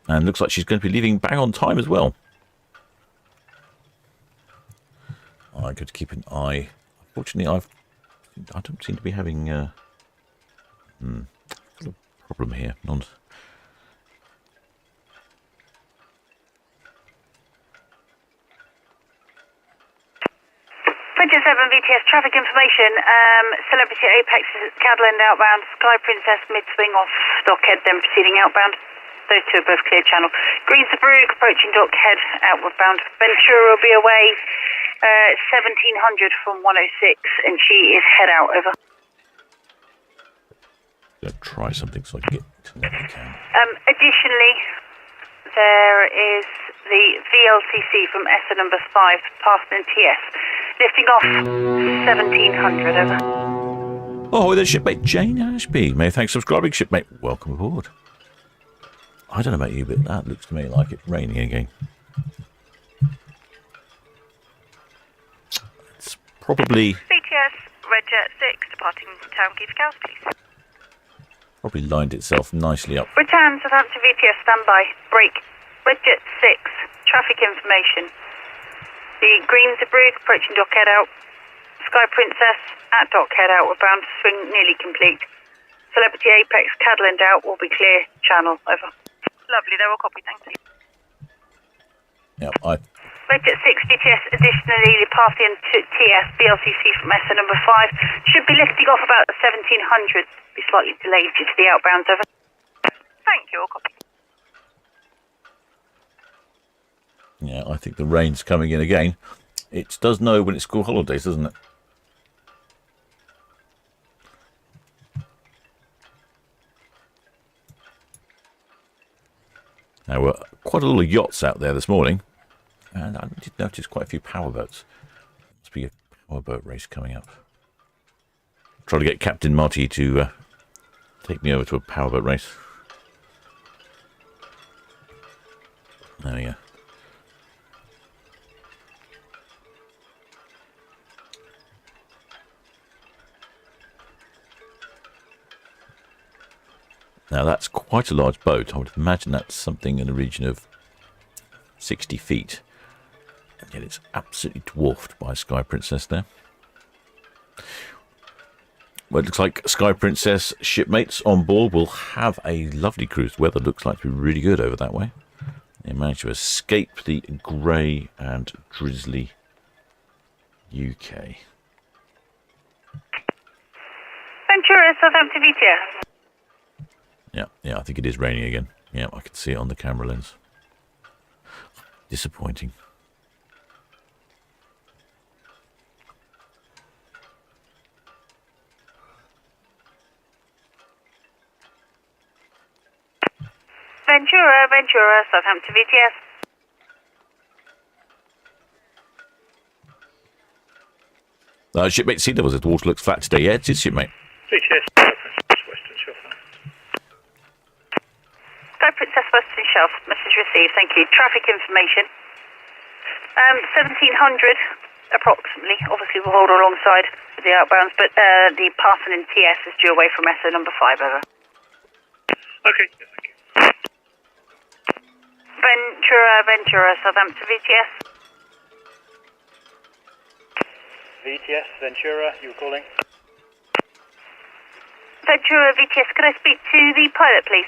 And looks like she's going to be leaving bang on time as well. I could keep an eye. Unfortunately, I don't seem to be having a problem here.
Princess 7 VTS traffic information. Celebrity Apex is Cadland outbound. Sky Princess mid-swing off Dockhead, then proceeding outbound. Those two are both clear channel. Green's the Brook approaching Dockhead, outward bound. Ventura will be away 1700 from 106, and she is head out, over.
Gonna try something so I can get to what I can.
Additionally, there is the VLCC from ESSA number 5, past NTS, lifting off 1700, over.
Oh, there's shipmate Jane Ashby. Many thanks for subscribing, shipmate. Welcome aboard. I don't know about you, but that looks to me like it's raining again. It's probably...
VTS, Red Jet 6, departing Town Quay for Cows, please.
Probably lined itself nicely up.
Return, Southampton VTS, standby. Break. Red Jet 6, traffic information. The Green's the Brook approaching Dockhead out. Sky Princess at Dockhead outward bound, swing nearly complete. Celebrity Apex, Cadland out, will be clear channel, over. Lovely, they're all copied, thank you.
Yeah,
Red Jet 6 VTS, additionally, the Parthian TS BLCC from ESSA number 5 should be lifting off about 1700, be slightly delayed due to the outbounds, over. Thank you, all copied.
Yeah, I think the rain's coming in again. It does know when it's school holidays, doesn't it? There were quite a lot of yachts out there this morning, and I did notice quite a few powerboats. Must be a powerboat race coming up. Try to get Captain Marty to take me over to a powerboat race. There we go. Now that's quite a large boat. I would imagine that's something in the region of 60 feet. And yet it's absolutely dwarfed by Sky Princess there. Well, it looks like Sky Princess shipmates on board will have a lovely cruise. Weather looks like to be really good over that way. They managed to escape the grey and drizzly UK.
Ventura, Southampton VTS.
Yeah, I think it is raining again. Yeah, I can see it on the camera lens. Disappointing.
Ventura, Southampton VTS.
Shipmate Sea Devils, the water looks flat today. Yeah, it is, shipmate.
VTS, Western Shelf.
Sky Princess Western Shelf, message received, thank you. Traffic information. 1700 approximately. Obviously we'll hold her alongside the outbounds, but the Parson and TS is due away from ESSA number 5, over.
Okay, yeah, thank you.
Ventura, Southampton VTS.
VTS, Ventura, you were calling?
Ventura VTS, could I speak to the pilot, please?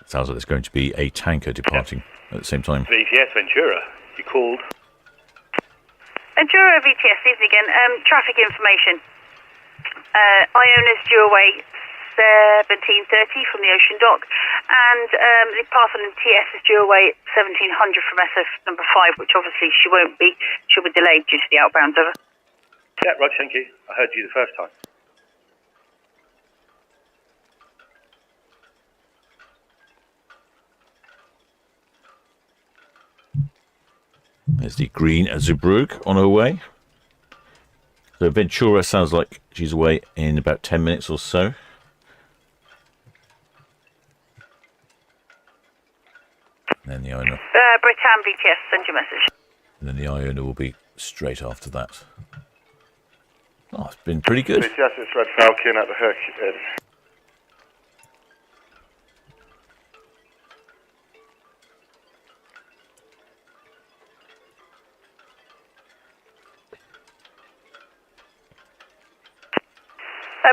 Sounds like there's going to be a tanker departing at the same time.
VTS Ventura, you called.
Ventura VTS, evening again. Traffic information. Iona's due away 17:30 from the ocean dock, and the Parthenon TS is due away at 1700 from SF number 5, which obviously she won't be. She'll be delayed due to the outbound, over.
Yeah, right, thank you. I heard you the first time.
There's the green Zeebrugge on her way. So Ventura sounds like she's away in about 10 minutes or so. And then the Iona.
Britann VTS, send your message.
And then the Iona will be straight after that. Oh, it's been pretty good.
Yes, it's Red Falcon at the hook.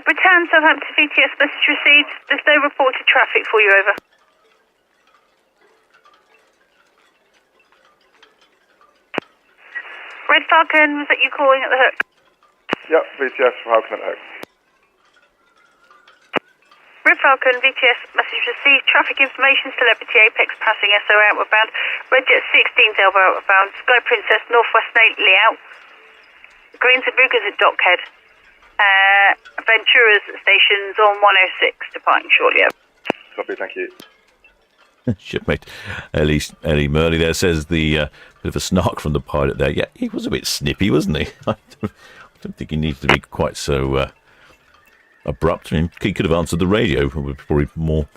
Britann, Southampton VTS, message received. There's no reported traffic for you, over. Red Falcon, was that you calling at the hook?
Yep, VTS from Falcon at the hook.
Red Falcon, VTS, message received. Traffic information, Celebrity Apex passing SO outward bound. Red Jet 16 Delva outward bound. Sky Princess, Northwest Nately out. Green Zeebrugge is at Dockhead. Ventura's stations on 106, departing shortly.
Copy, thank you.
Shipmate Ellie Murley there says the bit of a snark from the pilot there. Yeah, he was a bit snippy, wasn't he? I don't think he needed to be quite so abrupt. I mean, he could have answered the radio, probably more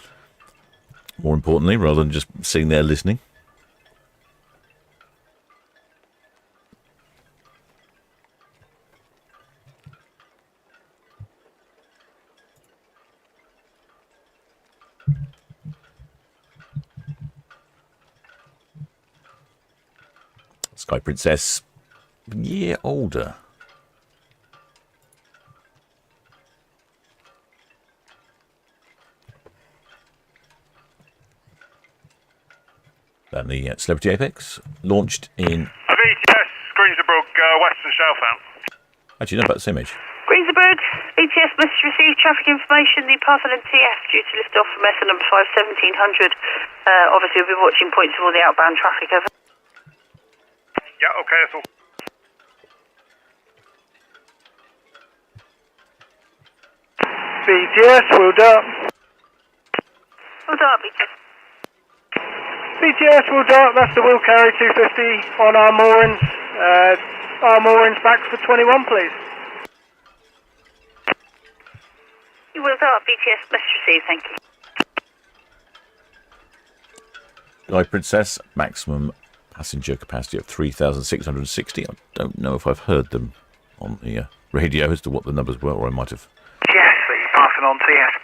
importantly, rather than just sitting there listening. Sky Princess, a year older. And the Celebrity Apex launched in.
VTS, Green Zeebrugge, Western Southampton.
Actually, no, about the same age.
Green Zeebrugge, VTS message received. Traffic information. The Parthenon TF due to lift off from SO number 5, 1700. Obviously, we'll be watching points of all the outbound traffic, over.
Yeah, okay, that's all.
VTS, will dart.
Well done, VTS.
VTS, will dart. That's the wheel carry 250 on our moorings. Our moorings back for 21, please.
You will done, VTS message received, thank you.
Sky Princess, maximum passenger capacity of 3,660. I don't know if I've heard them on the radio as to what the numbers were, or I might have.
Yes, Parthenon TS.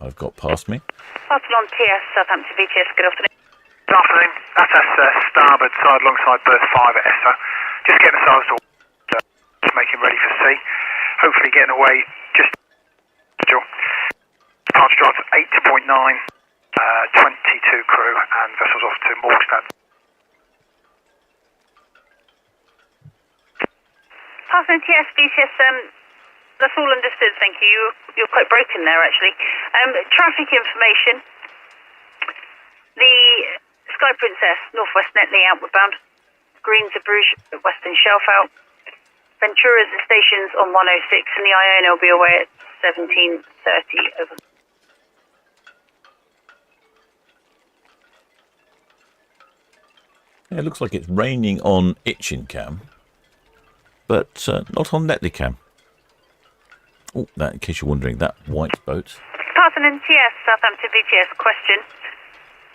I've got past me.
Parthenon TS, Southampton VTS, good afternoon.
Good afternoon. That's us starboard side alongside berth 5 at ESSO. Just getting the sails to just making ready for sea. Hopefully getting away just departure drops 8.9, 22 crew and vessels off to Morgstad.
Parthenon TS, VTS, that's all understood, thank you. You're quite broken there, actually. Traffic information. The Sky Princess, Northwest Netley, outward bound. Green Zeebrugge, Western Shelf out. Ventura's stations on 106, and the Iona will be away at 17:30, over.
Yeah, it looks like it's raining on Itchingham, but not on Netley. Oh, that, in case you're wondering, that white boat.
Parthenon TS, Southampton VTS, question.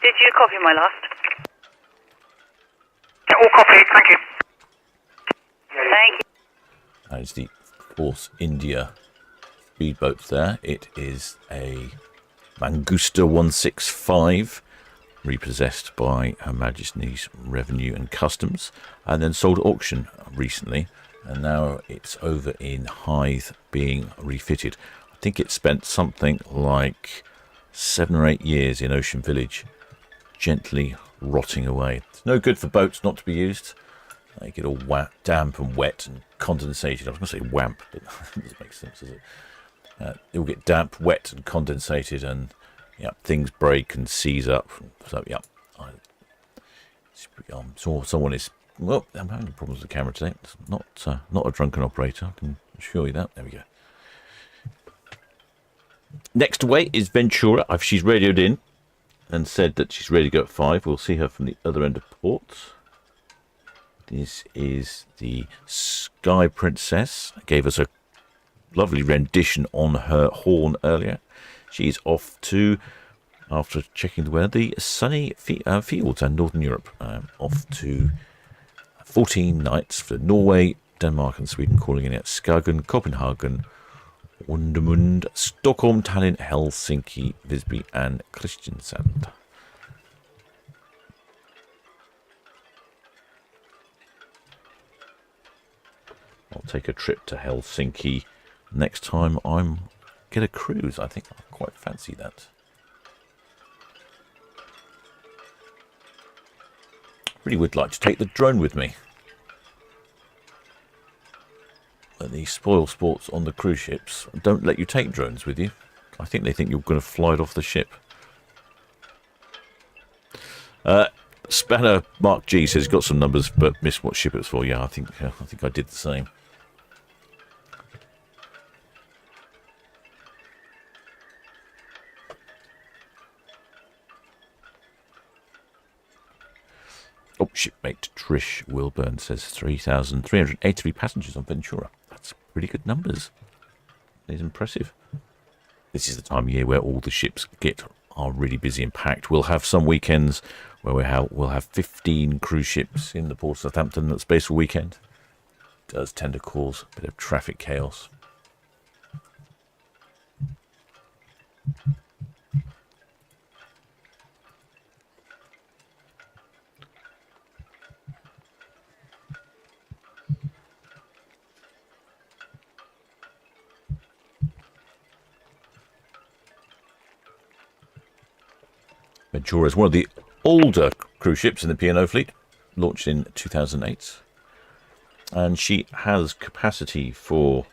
Did you copy my last?
Yeah, all copied, thank you.
Thank you.
That is the Force India speedboat there. It is a Mangusta 165 repossessed by Her Majesty's Revenue and Customs, and then sold at auction recently, and now it's over in Hythe being refitted. I think it spent something like 7 or 8 years in Ocean Village, gently rotting away. It's no good for boats not to be used. They get all damp and wet and condensated. I was going to say wamp, but that doesn't make sense, does it? It will get damp, wet, and condensated, and things break and seize up. So I'm sure someone is. Well, I'm having problems with the camera today. It's not a drunken operator. I can assure you that. There we go. Next away is Ventura. She's radioed in and said that she's ready to go at 5. We'll see her from the other end of port. This is the Sky Princess. Gave us a lovely rendition on her horn earlier. She's off to, after checking the weather, the sunny fields and Northern Europe. Off to 14 nights for Norway, Denmark and Sweden, calling in at Skagen, Copenhagen, Wundermund, Stockholm, Tallinn, Helsinki, Visby and Kristiansand. I'll take a trip to Helsinki next time I get a cruise. I think I quite fancy that. Really would like to take the drone with me. But the spoil sports on the cruise ships don't let you take drones with you. I think they think you're going to fly it off the ship. Spanner Mark G says he's got some numbers but missed what ship it was for. Yeah, I think I did the same. Oh, shipmate Trish Wilburn says 3,383 passengers on Ventura. That's pretty good numbers. It's impressive. This is the time of year where all the ships are really busy and packed. We'll have some weekends where we'll have 15 cruise ships in the port of Southampton at space for weekend. It does tend to cause a bit of traffic chaos. Ventura is one of the older cruise ships in the P&O fleet, launched in 2008. And she has capacity for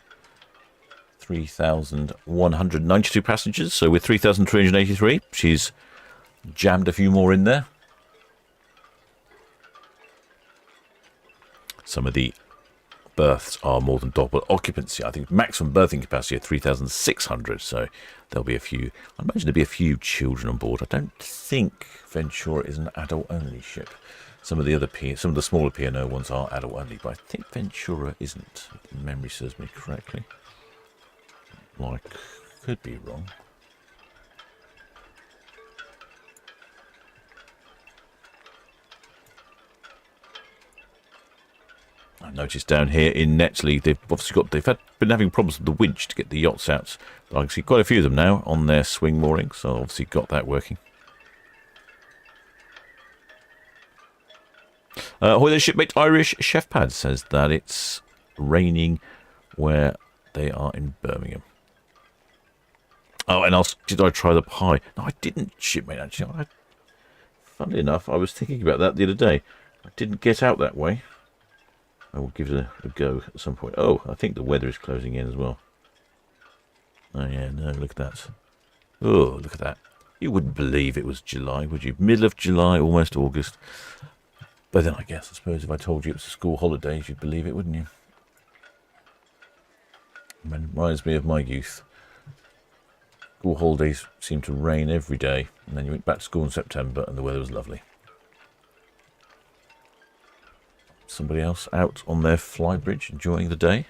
3,192 passengers. So with 3,383, she's jammed a few more in there. Some of the berths are more than double occupancy. I think maximum berthing capacity of 3,600. So there'll be a few. I imagine there'll be a few children on board. I don't think Ventura is an adult-only ship. Some of the smaller P&O ones are adult-only, but I think Ventura isn't. If memory serves me correctly. Well, I could be wrong. I noticed down here in Netley, they've been having problems with the winch to get the yachts out. But I can see quite a few of them now on their swing mooring, so obviously got that working. Ahoy there, shipmate Irish Chef Pad says that it's raining where they are in Birmingham. Oh, and did I try the pie? No, I didn't, shipmate, actually. Funnily enough, I was thinking about that the other day. I didn't get out that way. I will give it a go at some point. Oh, I think the weather is closing in as well. Oh, yeah, no, look at that. Oh, look at that. You wouldn't believe it was July, would you? Middle of July, almost August. But then I suppose if I told you it was a school holidays, you'd believe it, wouldn't you? It reminds me of my youth. School holidays seemed to rain every day, and then you went back to school in September and the weather was lovely. Somebody else out on their flybridge enjoying the day.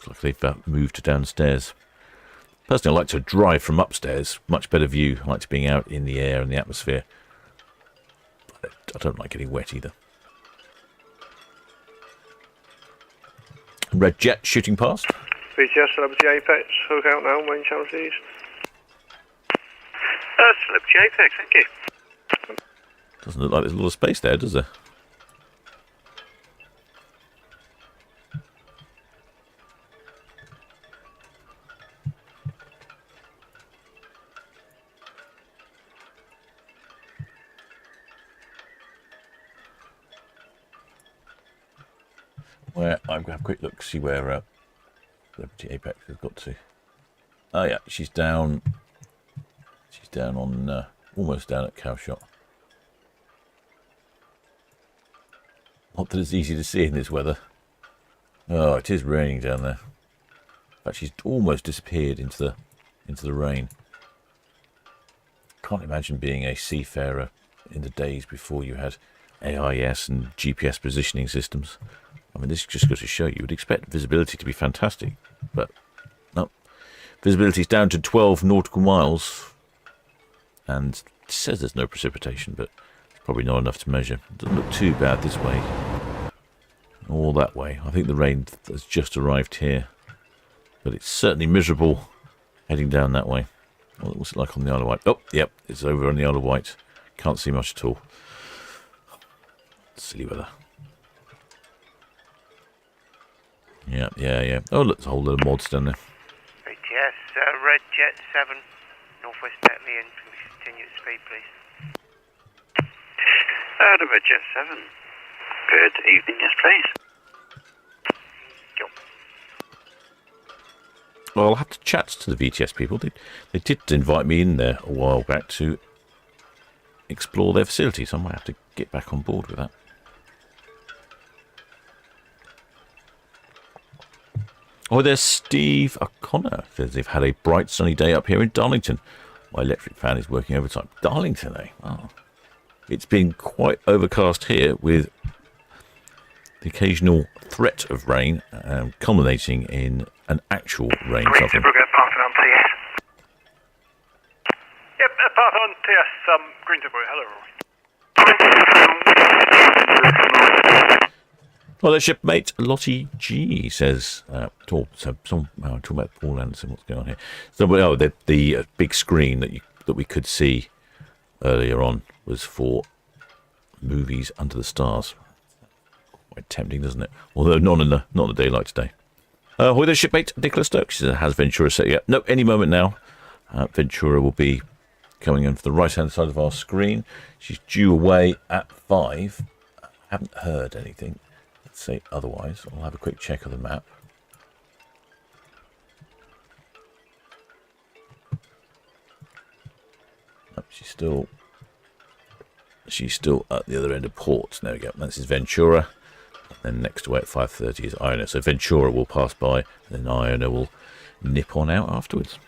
Looks like they've moved downstairs. Personally, I like to drive from upstairs. Much better view. I like to being out in the air and the atmosphere. But I don't like getting wet either. Red Jet shooting past.
VTS Celebrity Apex, hook out now, main channel east.
Celebrity Apex, thank you.
Doesn't look like there's a lot of space there, does there? Where I'm going to have a quick look, see where Celebrity Apex has got to. Oh yeah, she's down. She's down on almost down at Cowshot. Not that it's easy to see in this weather. Oh, it is raining down there. In fact, she's almost disappeared into the rain. Can't imagine being a seafarer in the days before you had AIS and GPS positioning systems. I mean, this just goes to show you would expect visibility to be fantastic, but no. Visibility is down to 12 nautical miles, and it says there's no precipitation, but it's probably not enough to measure. It doesn't look too bad this way or that way. I think the rain has just arrived here, but it's certainly miserable heading down that way. What's it like on the Isle of Wight? Oh, yep, it's over on the Isle of Wight. Can't see much at all. Silly weather. Yeah. Oh, look, there's a whole load of mods down there.
Yes, Red Jet 7, Northwest Tetley, and continue at speed, please.
The Red Jet 7. Good evening, yes, please.
Well, I'll have to chat to the VTS people. They did invite me in there a while back to explore their facility, so I might have to get back on board with that. Oh, there's Steve O'Connor. Says they've had a bright sunny day up here in Darlington. My electric fan is working overtime. Darlington, eh? Oh. It's been quite overcast here with the occasional threat of rain culminating in an actual rain suffering.
Yep, path on TS, Green Tip, hello.
Well, their shipmate Lottie G says, talking about Paul Anderson, what's going on here? So, the big screen that we could see earlier on was for movies under the stars. Quite tempting, doesn't it? Although not in the daylight today. Ahoy there, shipmate Nicola Stokes. Has Ventura set yet? No, any moment now. Ventura will be coming in for the right-hand side of our screen. She's due away at 5. I haven't heard anything. Let's say otherwise. I'll have a quick check of the map. Oh, she's still at the other end of port. There we go. This is Ventura. And then next away at 5:30 is Iona. So Ventura will pass by, and then Iona will nip on out afterwards.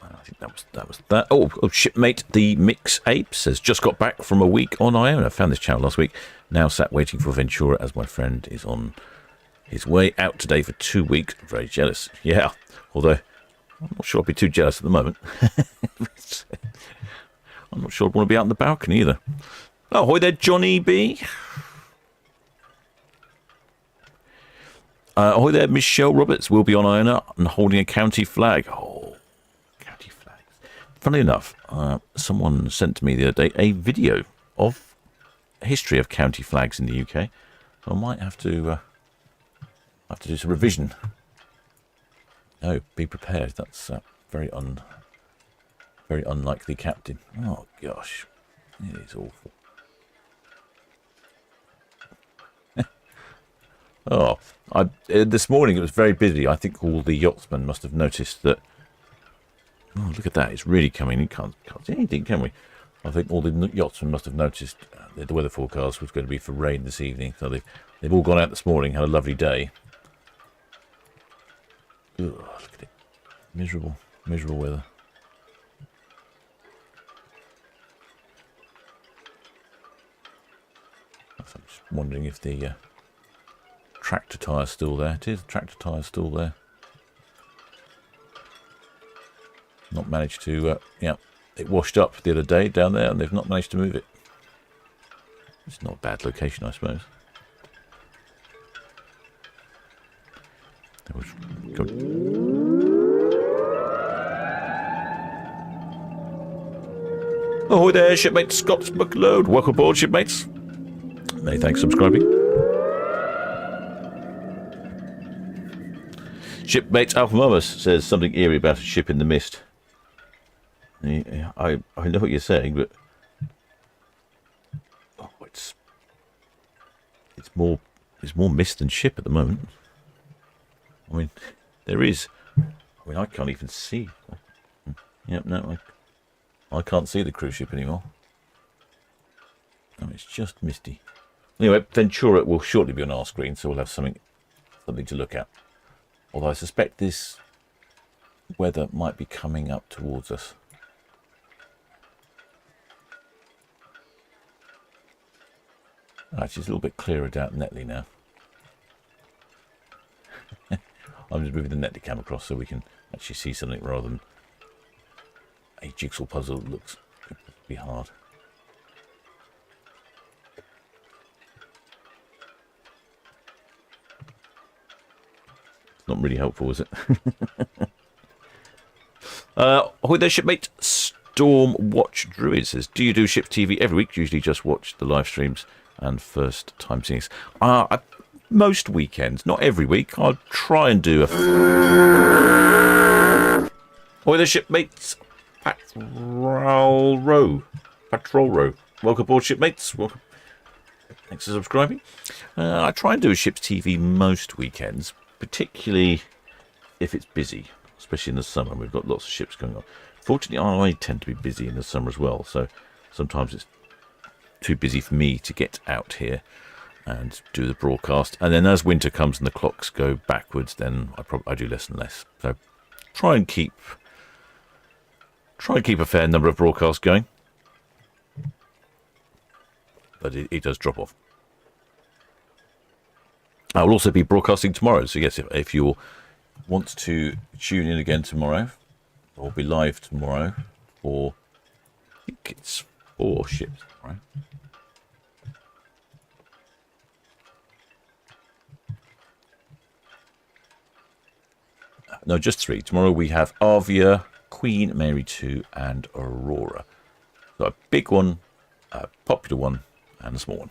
I think that was that. Oh, shipmate the Mix Apes has just got back from a week on Iona. Found this channel last week. Now sat waiting for Ventura as my friend is on his way out today for 2 weeks. I'm very jealous. Yeah, although I'm not sure I'd be too jealous at the moment. I'm not sure I'd want to be out on the balcony either. Oh, ahoy there, Johnny B. Ahoy there, Michelle Roberts will be on Iona and holding a county flag. Oh, county flags. Funnily enough, someone sent to me the other day a video of a history of county flags in the UK. So I might have to do some revision. Oh, be prepared. That's very unlike the captain. Oh gosh, it is awful. Oh, this morning it was very busy. I think all the yachtsmen must have noticed that. Oh, look at that! It's really coming. You can't see anything, can we? I think all the yachtsmen must have noticed that the weather forecast was going to be for rain this evening. So they've all gone out this morning, had a lovely day. Ugh, look at it. Miserable weather. I'm just wondering if the tractor tyre's still there. It is, the tractor tyre's still there. Not managed to, it washed up the other day down there and they've not managed to move it. It's not a bad location, I suppose. Ahoy there, shipmate Scott McLeod. Welcome aboard, shipmates. Many thanks for subscribing. Shipmate Alpha Mamas says something eerie about a ship in the mist. Yeah, I know what you're saying, but it's more mist than ship at the moment. I mean, there is. I mean, I can't even see. Yep, no, I can't see the cruise ship anymore. No, it's just misty. Anyway, Ventura will shortly be on our screen, so we'll have something to look at. Although I suspect this weather might be coming up towards us. Actually, it's a little bit clearer down Netley now. I'm just moving the Netley cam across so we can actually see something rather than a jigsaw puzzle that looks could be hard. Not really helpful, is it? Ahoy there, shipmate. Storm Watch Druid says, do you do Ships TV every week? Usually just watch the live streams and first time seeing. Most weekends, not every week. I'll try and do a... Ahoy there, shipmates. Patrol Row. Welcome aboard, shipmates. Welcome. Thanks for subscribing. I try and do a Ships TV most weekends, particularly if it's busy, especially in the summer. We've got lots of ships going on. Fortunately, I tend to be busy in the summer as well, so sometimes it's too busy for me to get out here and do the broadcast. And then as winter comes and the clocks go backwards, then I do less and less. So try and keep a fair number of broadcasts going, but it does drop off. I will also be broadcasting tomorrow, so yes, if you want to tune in again tomorrow, or be live tomorrow, or I think it's 4 ships tomorrow. No, just 3. Tomorrow we have Avia, Queen Mary 2, and Aurora. So a big one, a popular one, and a small one.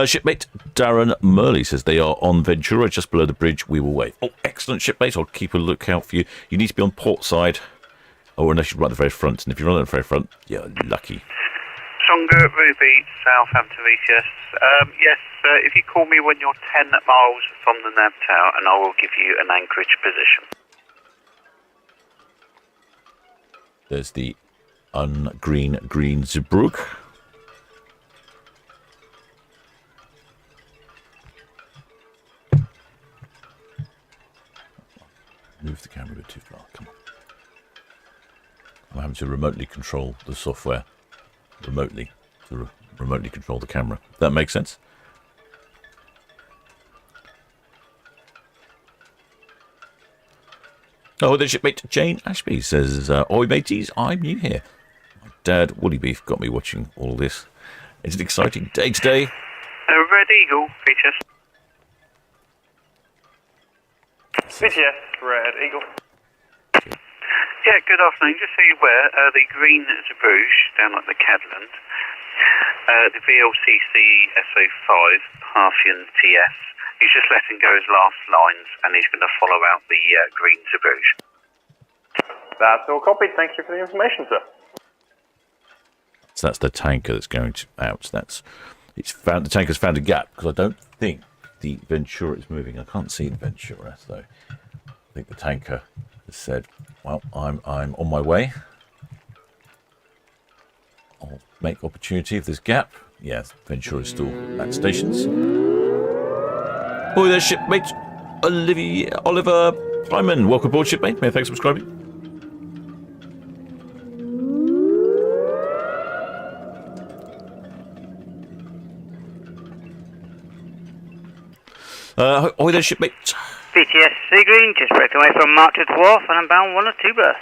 Shipmate Darren Murley says they are on Ventura, just below the bridge. We will wait. Oh, excellent, shipmate. I'll keep a lookout for you. You need to be on port side, or unless you're right at the very front. And if you're on the very front, you're lucky.
Songa, Ruby, Southampton VTS. Yes, if you call me when you're 10 miles from the nav tower, and I will give you an anchorage position.
There's the ungreen Zeebrugge. Move the camera a bit too far. Come on. I'm having to remotely control the software. Remotely. To remotely control the camera. That makes sense? Oh, the shipmate Jane Ashby says, oi mateys, I'm new here. My dad, Woolly Beef, got me watching all this. It's an exciting day today.
Red Eagle, VTS.
VTS, Red Eagle.
Yeah, good afternoon. Just so you're aware, the green Zeebrugge down at the Cadland, the VLCC SO5, Parthian TS, he's just letting go his last lines and he's going to follow out the green Zeebrugge.
That's all copied. Thank you for the information, sir.
So that's the tanker that's going out. The tanker's found a gap because I don't think the Ventura is moving. I can't see the Ventura, so I think the tanker has said, well, I'm on my way. I'll make opportunity if there's gap. Yes, Ventura is still at stations. Oh, there's shipmate Oliver Pyman. Welcome aboard, shipmate. Many thanks for subscribing. Oh, there's shipmate.
VTS Sea Green, just break away from March's Wharf, and I'm bound 1 or 2 berths.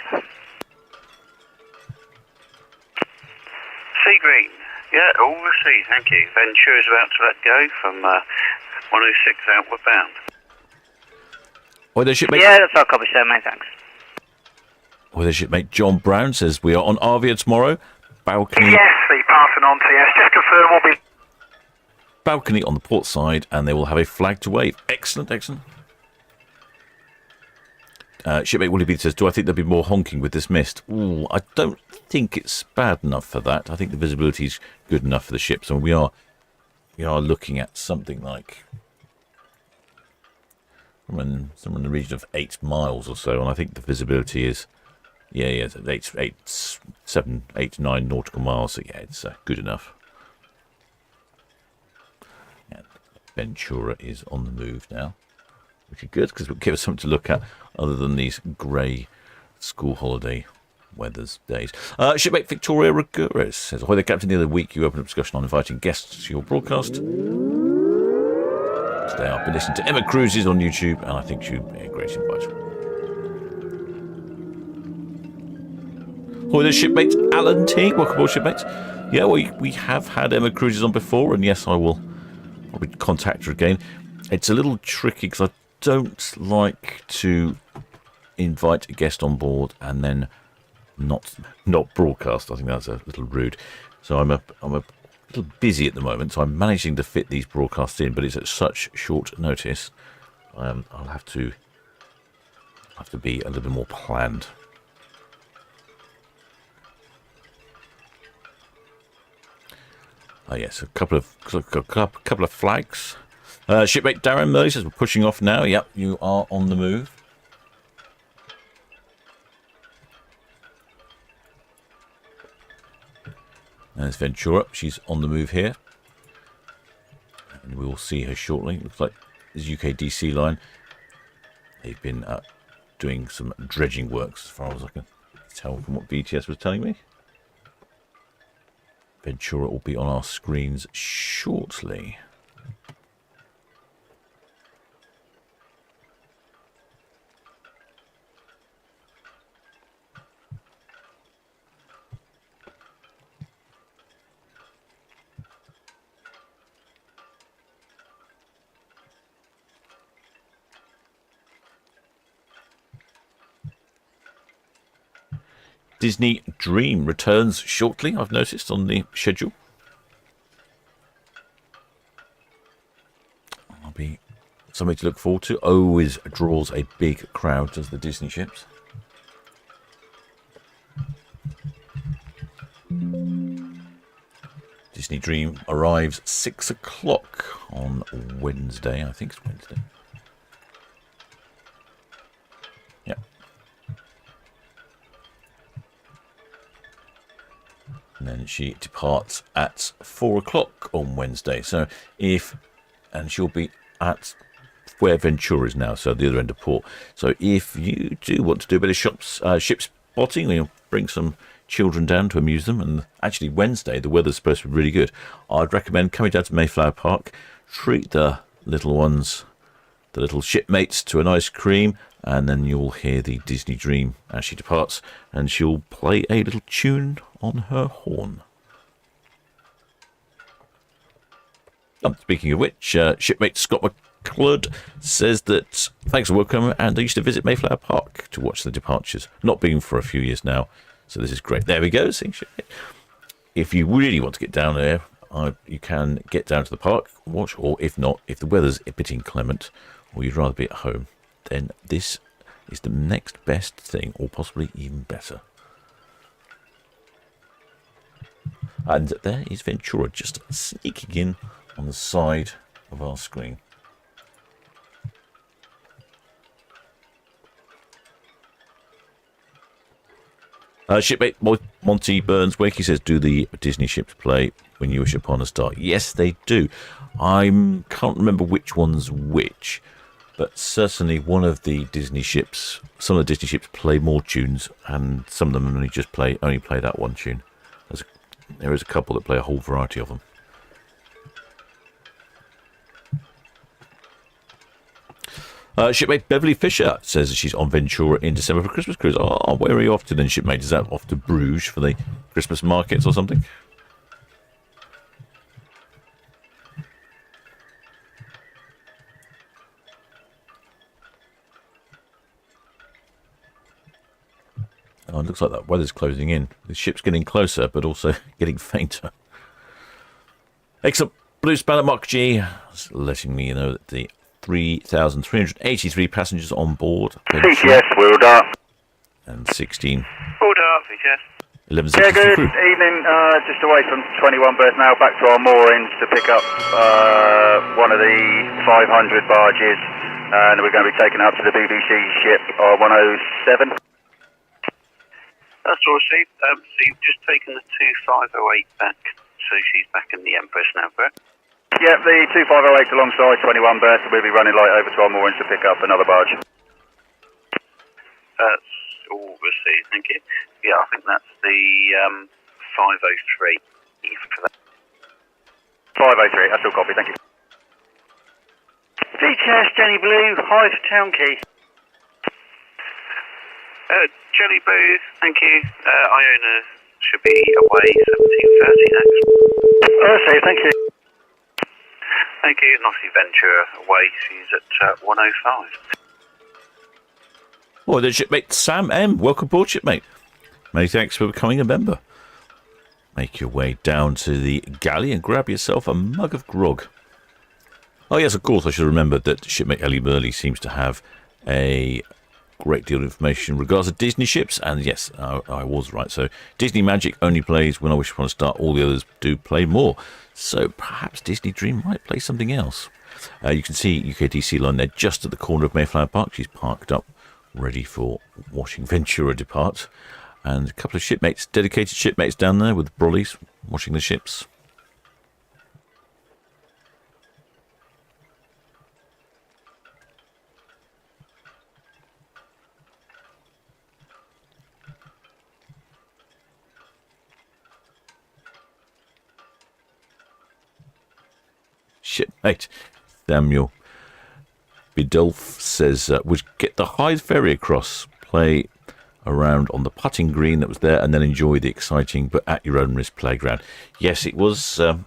Sea Green, Yeah, all received, thank you. Ventura is about to let go from 106 outward bound.
Weather shipmate.
Yeah, that's our copy, sir, mate, thanks.
Weather shipmate John Brown says we are on Arvia tomorrow. Balcony.
Yes, the passing on to yes. Just confirm we'll be...
Balcony on the port side, and they will have a flag to wave. Excellent, excellent. Shipmate Willie B says, do I think there'll be more honking with this mist? Ooh, I don't think it's bad enough for that. I think the visibility is good enough for the ships, and we are looking at something like somewhere in the region of 8 miles or so, and I think the visibility is 7, 8, 9 nautical miles. So yeah, it's good enough. Yeah, Ventura is on the move now, which is good because it will give us something to look at other than these grey school holiday weather's days. Shipmate Victoria Raguris says, ahoy there, Captain. The other week you opened a discussion on inviting guests to your broadcast. Today I've been listening to Emma Cruises on YouTube, and I think she'd be a great invite. Ahoy there, shipmate Alan T. Welcome aboard, shipmates. Yeah, we have had Emma Cruises on before, and yes, I will probably contact her again. It's a little tricky because I don't like to invite a guest on board and then not broadcast. I think that's a little rude. So I'm a little busy at the moment, so I'm managing to fit these broadcasts in, but it's at such short notice. I'll have to be a little bit more planned. Oh yes, a couple of flags. Shipmate Darren Murray says we're pushing off now. Yep, you are on the move. There's Ventura. She's on the move here. And we will see her shortly. Looks like this UK DC line. They've been doing some dredging works as far as I can tell from what BTS was telling me. Ventura will be on our screens shortly. Disney Dream returns shortly, I've noticed, on the schedule. I'll be something to look forward to. Always draws a big crowd, does the Disney ships. Disney Dream arrives 6 o'clock on Wednesday. I think it's Wednesday. Yeah. And then she departs at 4 o'clock on Wednesday. So and she'll be at where Ventura is now, so the other end of port. So if you do want to do a bit of ship spotting, we'll bring some children down to amuse them. And actually Wednesday, the weather's supposed to be really good. I'd recommend coming down to Mayflower Park, treat the little ones, the little shipmates, to an ice cream, and then you'll hear the Disney Dream as she departs, and she'll play a little tune on her horn. Speaking of which, shipmate Scott McClud says that thanks for welcome, and I used to visit Mayflower Park to watch the departures. Not been for a few years now, so this is great. There we go. See, if you really want to get down there, you can get down to the park, watch, or if not, if the weather's a bit inclement, or you'd rather be at home, then this is the next best thing, or possibly even better. And there is Ventura just sneaking in on the side of our screen. Shipmate Monty Burns Wakey says, do the Disney ships play When You Wish Upon a Star? Yes, they do. I can't remember which one's which, but certainly one of the Disney ships, some of the Disney ships play more tunes, and some of them only play that one tune. There is a couple that play a whole variety of them. Shipmate Beverly Fisher says she's on Ventura in December for Christmas cruise. Oh, where are you off to then, shipmate? Is that off to Bruges for the Christmas markets or something? Oh, it looks like that weather's closing in. The ship's getting closer, but also getting fainter. Excellent. Blue Spanner Mark G letting me know that the 3,383 passengers on board.
VTS, wheeled up.
And 16.
Order up, VTS.
11
Yeah, good evening. Just away from 21 berth now, back to our moorings to pick up one of the 500 barges, and we're going to be taken up to the BBC ship R107.
That's all received. So you've just taken the 2508 back, so she's back in the Empress now, correct?
Yeah, the 2508 alongside 21 berth, we'll be running light over to our moorings to pick up another barge.
That's all received, thank you. Yeah, I think that's the 503 for that.
503, that's all copy, thank you.
VTS, Jenny Blue, hi for Town Quay.
Jelly Booth, thank you. Iona should be away 17:30 next.
Okay, thank you.
Thank you. And obviously Ventura away, she's at 105.
Oh, there's shipmate Sam M. Welcome aboard, shipmate. Many thanks for becoming a member. Make your way down to the galley and grab yourself a mug of grog. Oh, yes, of course, I should remember that shipmate Ellie Burley seems to have a great deal of information in regards to Disney ships. And yes, I was right. So Disney Magic only plays when I wish upon a star. All the others do play more. So perhaps Disney Dream might play something else. You can see UKDC line there just at the corner of Mayflower Park. She's parked up, ready for watching Ventura depart. And a couple of shipmates, dedicated shipmates down there with brollies, watching the ships. Shipmate Samuel Bidulf says, would get the Hyde Ferry across, play around on the putting green that was there, and then enjoy the exciting but at your own risk playground. Yes, it was a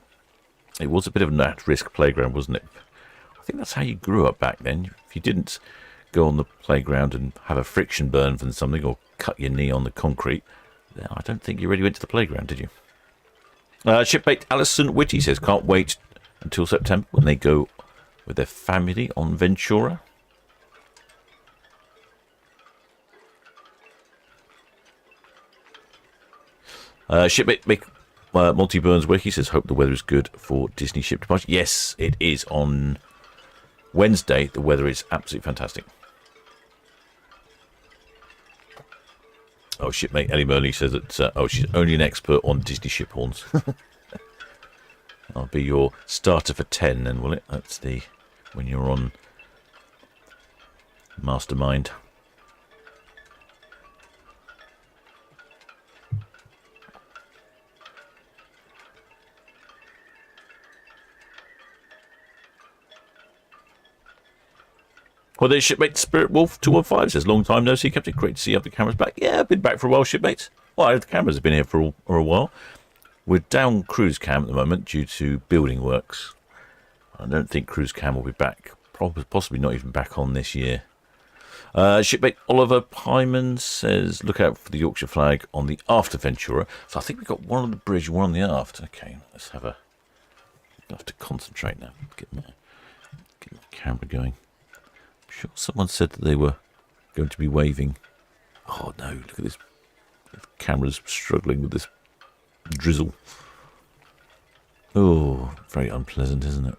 bit of an at-risk playground, wasn't it? I think that's how you grew up back then. If you didn't go on the playground and have a friction burn from something or cut your knee on the concrete, then I don't think you really went to the playground, did you? Shipmate Alison Whitty says, can't wait until September when they go with their family on Ventura. Shipmate Monty Burns Wiki says, hope the weather is good for Disney ship departure. Yes, it is. On Wednesday, the weather is absolutely fantastic. Oh, shipmate Ellie Merley says that she's only an expert on Disney ship horns. I'll be your starter for 10 then, will it? That's the when you're on Mastermind. Well, there's shipmate Spirit Wolf 215 says, long time no see, Captain. Great to see you have the cameras back. Yeah, I've been back for a while, shipmates. Well, the cameras have been here for a while. We're down cruise cam at the moment due to building works. I don't think cruise cam will be back, possibly not even back on this year. Shipmate Oliver Pyman says, look out for the Yorkshire flag on the after Ventura. So I think we've got one on the bridge and one on the aft. Okay, let's have a... I have to concentrate now. Get my camera going. I'm sure someone said that they were going to be waving. Oh no, look at this. The camera's struggling with this drizzle. Oh, very unpleasant, isn't it?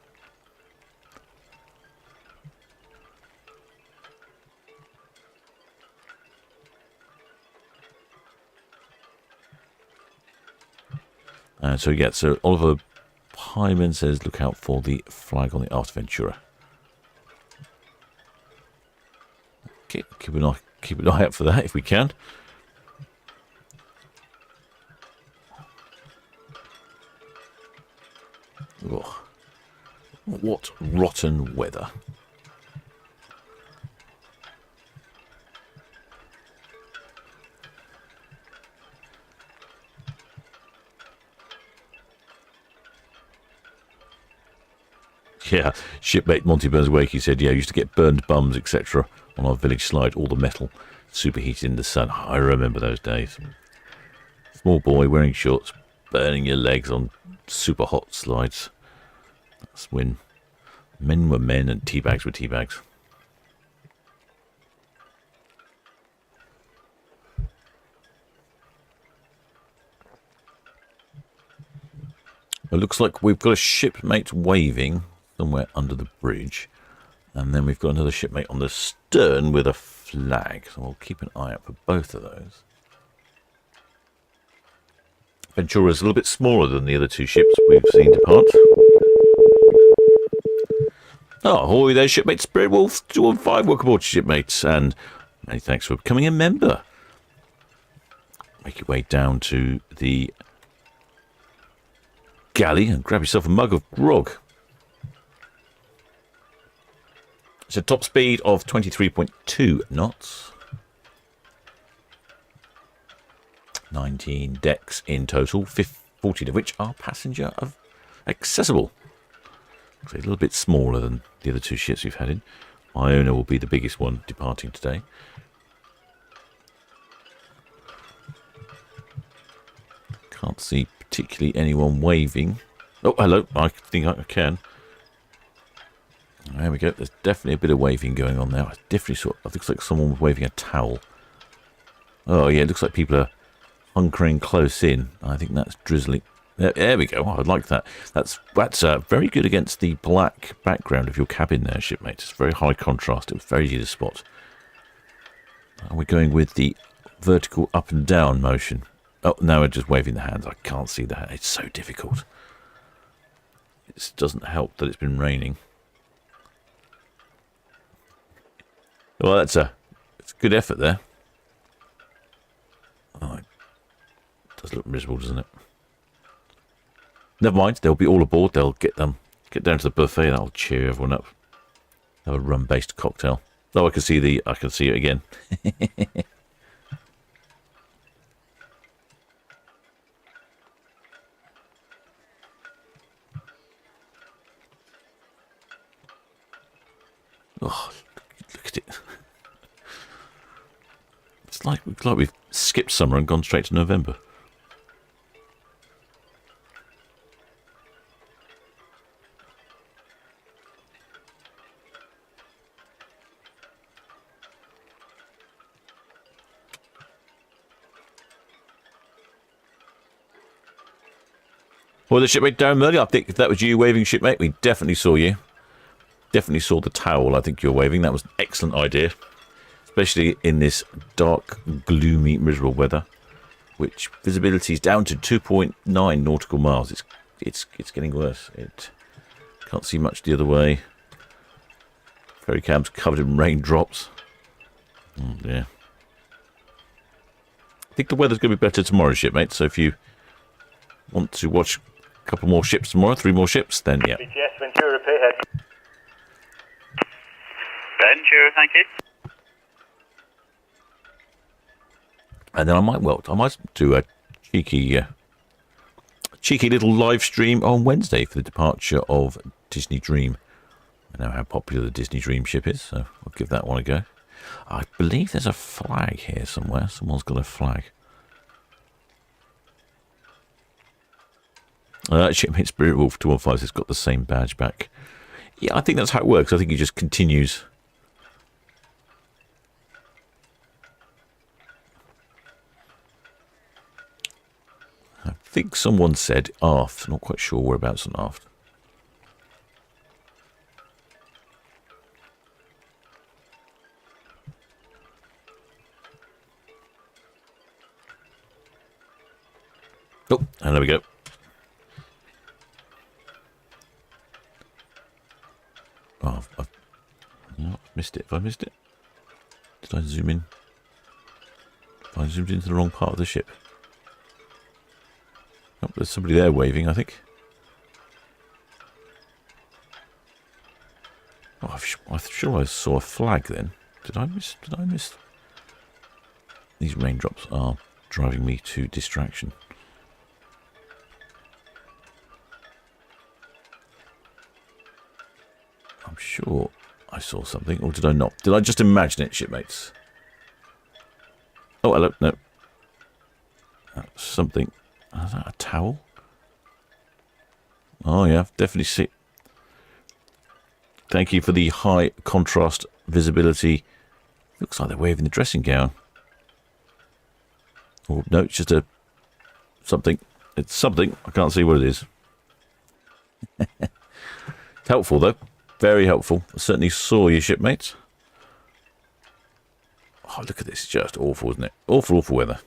So Oliver Pyman says, look out for the flag on the aft Ventura. Okay, keep an eye out for that if we can. Oh, what rotten weather. Yeah, shipmate Monty Burns Wakey said, yeah, used to get burned bums, etc. on our village slide, all the metal. superheated in the sun. I remember those days. Small boy wearing shorts, burning your legs on super hot slides. That's when men were men and teabags were teabags. It looks like we've got a shipmate waving somewhere under the bridge. And then we've got another shipmate on the stern with a flag. So we'll keep an eye out for both of those. Ventura is a little bit smaller than the other two ships we've seen depart. Oh, ahoy there, shipmate Spirit Wolf 215. Welcome aboard, shipmates. And many thanks for becoming a member. Make your way down to the galley and grab yourself a mug of grog. It's a top speed of 23.2 knots. 19 decks in total, 14 of which are passenger accessible. So a little bit smaller than the other two ships we've had in. Iona will be the biggest one departing today. Can't see particularly anyone waving. Oh, hello. I think I can. There we go. There's definitely a bit of waving going on now. Definitely it looks like someone was waving a towel. Oh yeah, it looks like people are hunkering close in. I think that's drizzling. There we go. Oh, I like that. That's very good against the black background of your cabin there, shipmate. It's very high contrast. It was very easy to spot. And we're going with the vertical up and down motion. Oh, now we're just waving the hands. I can't see the hand. It's so difficult. It doesn't help that it's been raining. Well, it's a good effort there. Oh, it does look miserable, doesn't it? Never mind, they'll be all aboard. They'll get down to the buffet. That'll cheer everyone up. Have a rum-based cocktail. Oh, I can see it again. Oh, look at it. It's like we've skipped summer and gone straight to November. Well, the shipmate down early. I think if that was you waving, shipmate, we definitely saw you. Definitely saw the towel I think you're waving. That was an excellent idea. Especially in this dark, gloomy, miserable weather. Which visibility is down to 2.9 nautical miles. It's getting worse. It can't see much the other way. Ferry cab's covered in raindrops. Oh, yeah. I think the weather's going to be better tomorrow, shipmate. So if you want to watch a couple more ships tomorrow, 3 more ships, then yeah.
BTS Ventura Pithead.
Ventura, thank you.
And then I might do a cheeky little live stream on Wednesday for the departure of Disney Dream. I know how popular the Disney Dream ship is, so I'll give that one a go. I believe there's a flag here somewhere. Someone's got a flag. Shipmate Spirit Wolf 215 has got the same badge back. Yeah, I think that's how it works. I think he just continues. I think someone said aft. Not quite sure whereabouts on aft. Oh, and there we go. Oh, I've missed it. Have I missed it? Did I zoom in? Have I zoomed into the wrong part of the ship? Oh, there's somebody there waving, I think. Oh, I'm sure I saw a flag then. Did I miss? These raindrops are driving me to distraction. I'm sure I saw something, or did I not? Did I just imagine it, shipmates? Oh, hello. No. That's something. Is that a towel? Oh, yeah. Definitely see. Thank you for the high contrast visibility. Looks like they're waving the dressing gown. Oh, no, it's just a something. It's something. I can't see what it is. It's helpful, though. Very helpful. I certainly saw you, shipmates. Oh, look at this. It's just awful, isn't it? Awful, awful weather.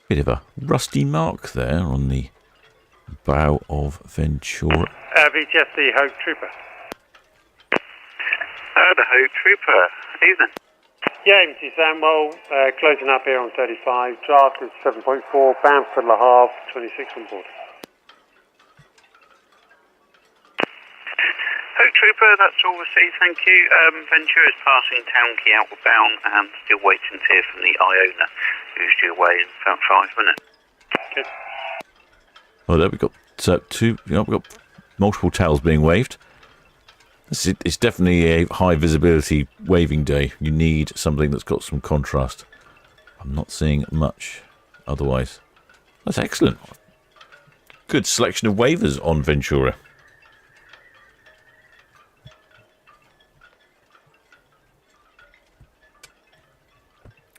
Bit of a rusty mark there on the bow of Ventura.
VTS, the Hope Trooper.
The Hope Trooper. Evening.
Yeah, MT Samwell, closing up here on 35. Draft is 7.4, bound for Le Havre, 26 on board.
Hope Trooper, that's all received, thank you. Ventura is passing Town Quay outbound and still waiting to hear from the Iona, who's due away in about 5 minutes.
Good.
Oh, there we've got two. You know, we've got multiple tails being waved. It's definitely a high visibility waving day. You need something that's got some contrast. I'm not seeing much otherwise. That's excellent. Good selection of wavers on Ventura.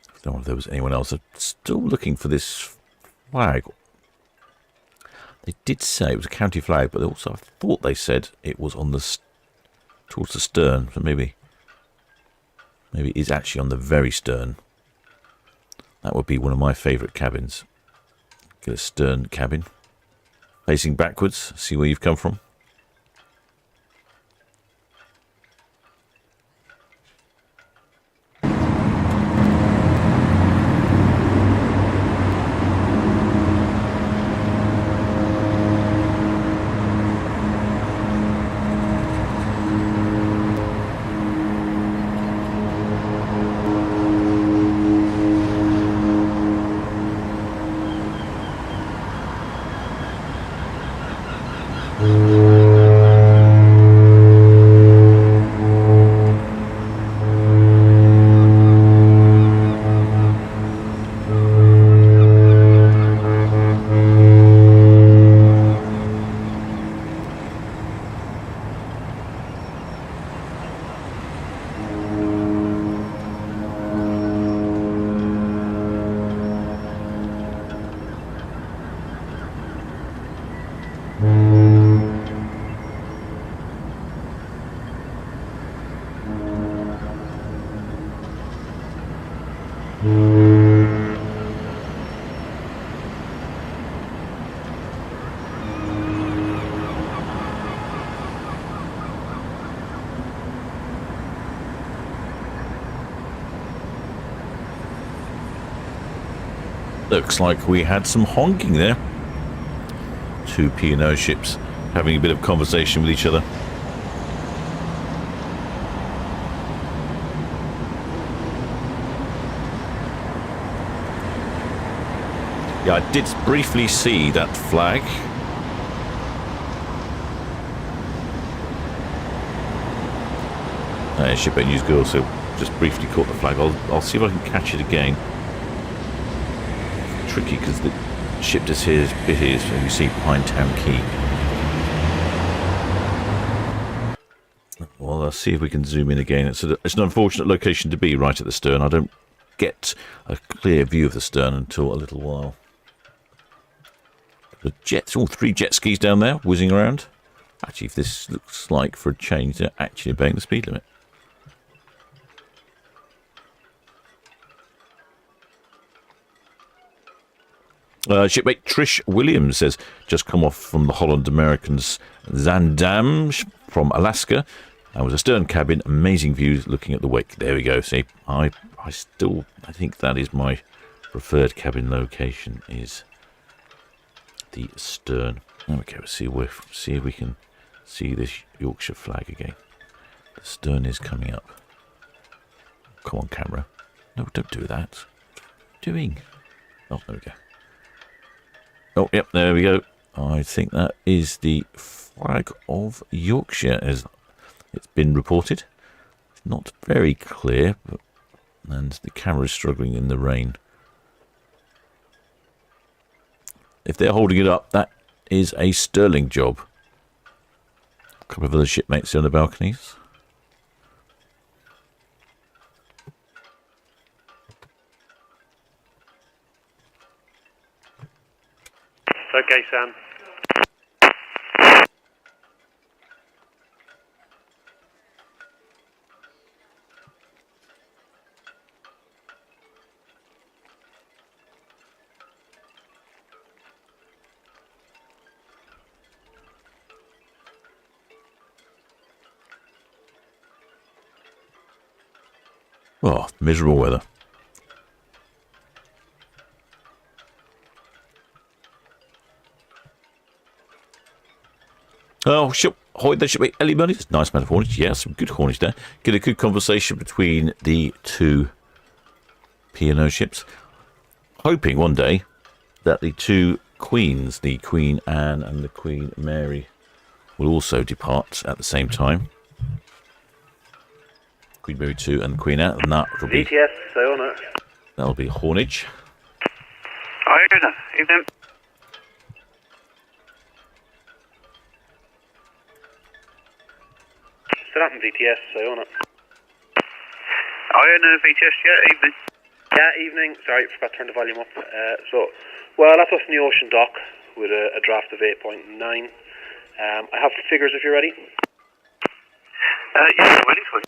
I don't know if there was anyone else. I'm still looking for this flag. They did say it was a county flag, but also I thought they said it was on the towards the stern. So maybe it is actually on the very stern. That would be one of my favourite cabins. Get a stern cabin, facing backwards. See where you've come from. Looks like we had some honking there. Two P&O ships having a bit of conversation with each other. Yeah, I did briefly see that flag. Shipmate News Girl, so just briefly caught the flag. I'll see if I can catch it again. Tricky because the ship disappears and you see behind Town Quay. Well, I'll see if we can zoom in again. It's an unfortunate location to be right at the stern. I don't get a clear view of the stern until a little while. The jets, all three jet skis down there whizzing around. Actually, if this looks like for a change, they're actually obeying the speed limit. Shipmate Trish Williams says, just come off from the Holland Americans Zandam from Alaska. That was a stern cabin, amazing views looking at the wake. There we go. See, I think that is my preferred cabin location, is the stern. There we go. See if we can see this Yorkshire flag again. The stern is coming up. Come on, camera. No, don't do that. What are you doing? Oh, there we go. Oh, yep, there we go. I think that is the flag of Yorkshire, as it's been reported. It's not very clear, and the camera is struggling in the rain. If they're holding it up, that is a sterling job. A couple of other shipmates on the balconies.
Okay, Sam.
Oh, miserable weather. Oh, ahoy, there should be Ellie Money. Nice amount of haulage. Yeah, some good haulage there. Get a good conversation between the two P&O ships. Hoping one day that the two queens, the Queen Anne and the Queen Mary, will also depart at the same time. Queen Mary 2 and Queen Anne, and that will be...
VTS, Iona.
That'll be haulage.
Iona, evening.
Southampton VTS, Iona.
Iona, VTS, yeah, evening.
Yeah, evening. Sorry, forgot to turn the volume up. Well, that's us in the ocean dock with a draft of 8.9. I have the figures if you're ready.
Yeah, I'm ready for you.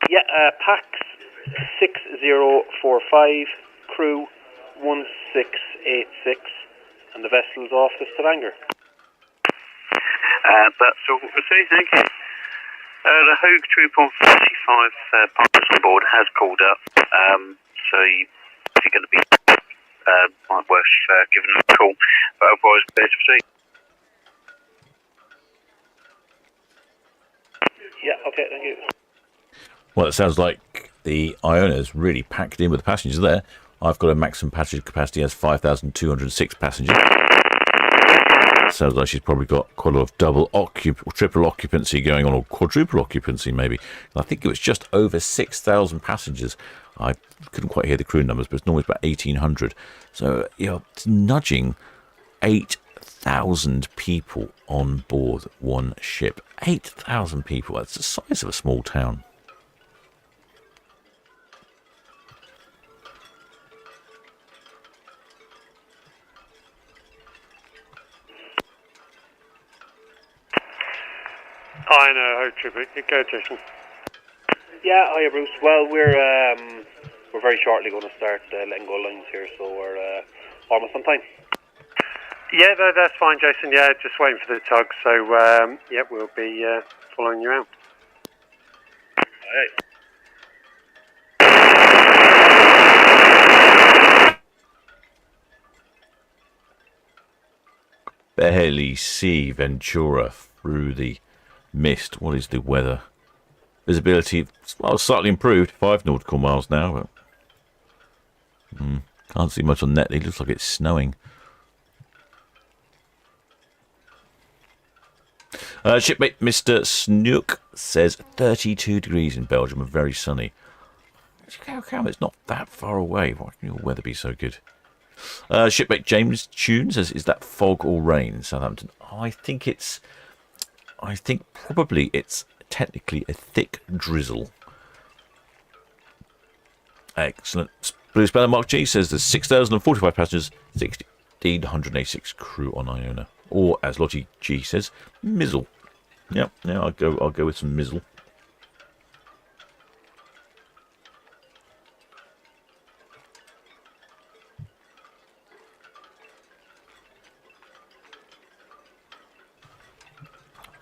Yeah, Pax 6045, crew 1686, and the vessel's off the Stavanger.
That's all received, thank you. The Hogue Troop on 45 partners on board has called up, so you're going to be might worth giving them a call, but otherwise, clear to proceed.
Yeah, okay, thank you.
Well, it sounds like the Iona is really packed in with passengers there. I've got a maximum passenger capacity as 5,206 passengers. Sounds like she's probably got quite a lot of triple occupancy going on, or quadruple occupancy maybe. I think it was just over 6,000 passengers. I couldn't quite hear the crew numbers, but it's normally about 1,800. So, it's nudging 8,000 people on board one ship. 8,000 people. That's the size of a small town.
I know, Hope Tribute. Go, Jason.
Yeah, hiya, Bruce. Well, we're very shortly going to start letting go lines here, so we're almost on time.
Yeah, that's fine, Jason. Yeah, just waiting for the tug. So, yeah, we'll be following you out.
All right.
Barely see Ventura through the mist. What is the weather? Visibility, well, slightly improved, 5 nautical miles now, but can't see much on Netley. Looks like it's snowing. Shipmate Mr. Snook says 32 degrees in Belgium and very sunny. How come it's not that far away? Why can your weather be so good? Shipmate James Tune says, is that fog or rain in Southampton? I think probably it's technically a thick drizzle. Excellent. Blue Speller Mark G says there's 6,045 passengers, 1,686 crew on Iona. Or, as Lottie G says, mizzle. Yep, yeah, I'll go with some mizzle.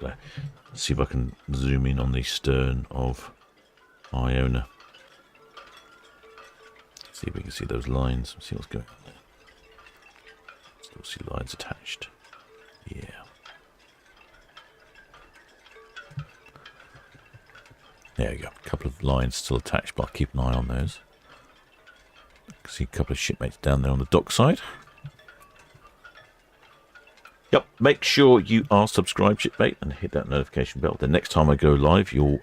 Let's see if I can zoom in on the stern of Iona. See if we can see those lines. See what's going on there. Still see lines attached. Yeah. There you go. A couple of lines still attached, but I'll keep an eye on those. I see a couple of shipmates down there on the dock side. Yep, make sure you are subscribed, shipmate, and hit that notification bell. The next time I go live, you'll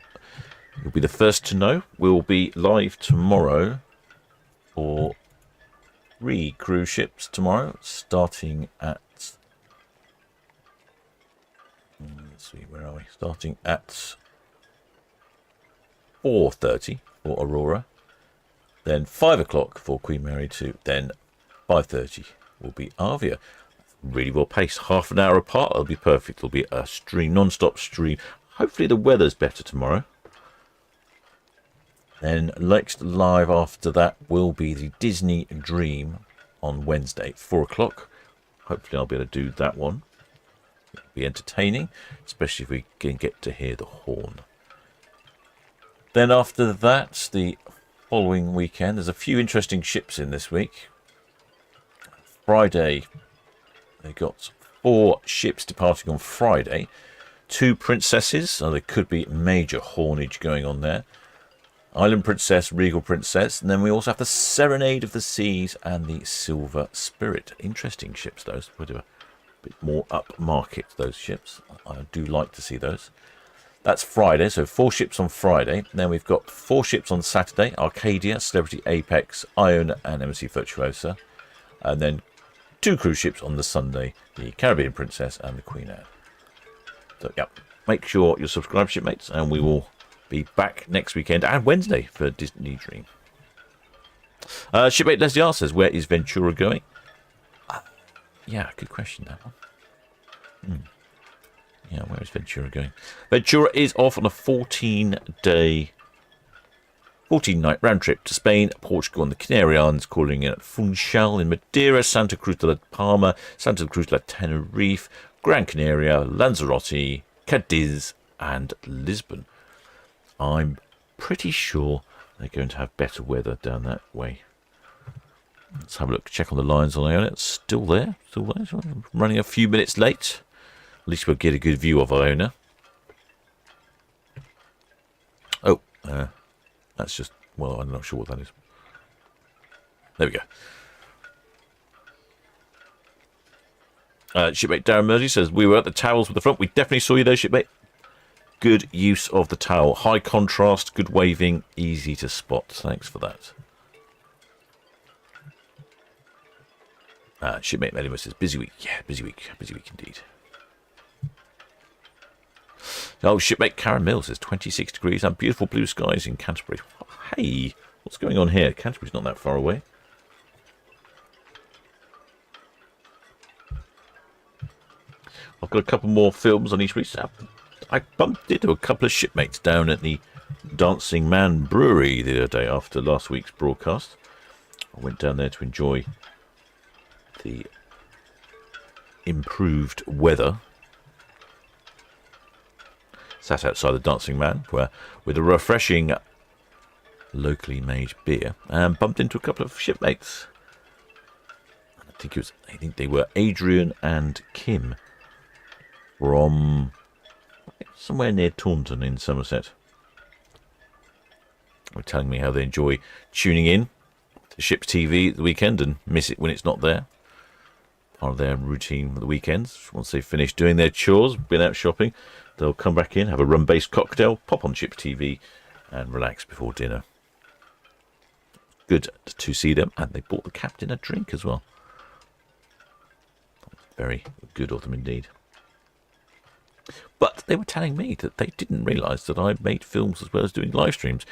be the first to know. We'll be live tomorrow for 3 cruise ships tomorrow, starting at... Let's see, where are we? Starting at 4:30 for Aurora, then 5 o'clock for Queen Mary 2, then 5:30 will be Avia. Really well paced, half an hour apart. It'll be perfect. It'll be a stream, non-stop stream. Hopefully the weather's better tomorrow. Then next live after that will be the Disney Dream on Wednesday, 4 o'clock. Hopefully I'll be able to do that one. It'll be entertaining, especially if we can get to hear the horn. Then after that, the following weekend, there's a few interesting ships in this week. Friday, they got 4 ships departing on Friday. 2 princesses, so there could be major haulage going on there. Island Princess, Regal Princess, and then we also have the Serenade of the Seas and the Silver Spirit. Interesting ships, those. We'll do a bit more upmarket, those ships. I do like to see those. That's Friday, so 4 ships on Friday. Then we've got 4 ships on Saturday. Arcadia, Celebrity Apex, Iona and Embassy Virtuosa. And then 2 cruise ships on the Sunday, the Caribbean Princess and the Queen Anne. So, yeah, make sure you're subscribed, shipmates, and we will be back next weekend and Wednesday for Disney Dream. Shipmate Leslie R says, where is Ventura going? Yeah, good question, that one. Yeah, where is Ventura going? Ventura is off on a 14-night round trip to Spain, Portugal, and the Canary Islands, calling in at Funchal in Madeira, Santa Cruz de la Palma, Santa Cruz de la Tenerife, Gran Canaria, Lanzarote, Cadiz, and Lisbon. I'm pretty sure they're going to have better weather down that way. Let's have a look, check on the lines on Iona. It's still there, So I'm running a few minutes late. At least we'll get a good view of Iona. Oh, that's just, well, I'm not sure what that is. There we go. Shipmate Darren Mersey says, we were at the towels with the front. We definitely saw you there, shipmate. Good use of the towel. High contrast, good waving, easy to spot. Thanks for that. Shipmate Melima says, busy week. Yeah, busy week indeed. Oh, shipmate Karen Mills says 26 degrees and beautiful blue skies in Canterbury. Hey, what's going on here? Canterbury's not that far away. I've got a couple more films on each week. I bumped into a couple of shipmates down at the Dancing Man Brewery the other day after last week's broadcast. I went down there to enjoy the improved weather. Sat outside the Dancing Man with a refreshing locally made beer and bumped into a couple of shipmates. I think they were Adrian and Kim from somewhere near Taunton in Somerset. They were telling me how they enjoy tuning in to Ships TV at the weekend and miss it when it's not there. Part of their routine for the weekends. Once they've finished doing their chores, been out shopping, they'll come back in, have a rum-based cocktail, pop on Ships TV, and relax before dinner. Good to see them, and they bought the captain a drink as well. Very good of them indeed. But they were telling me that they didn't realise that I made films as well as doing live streams.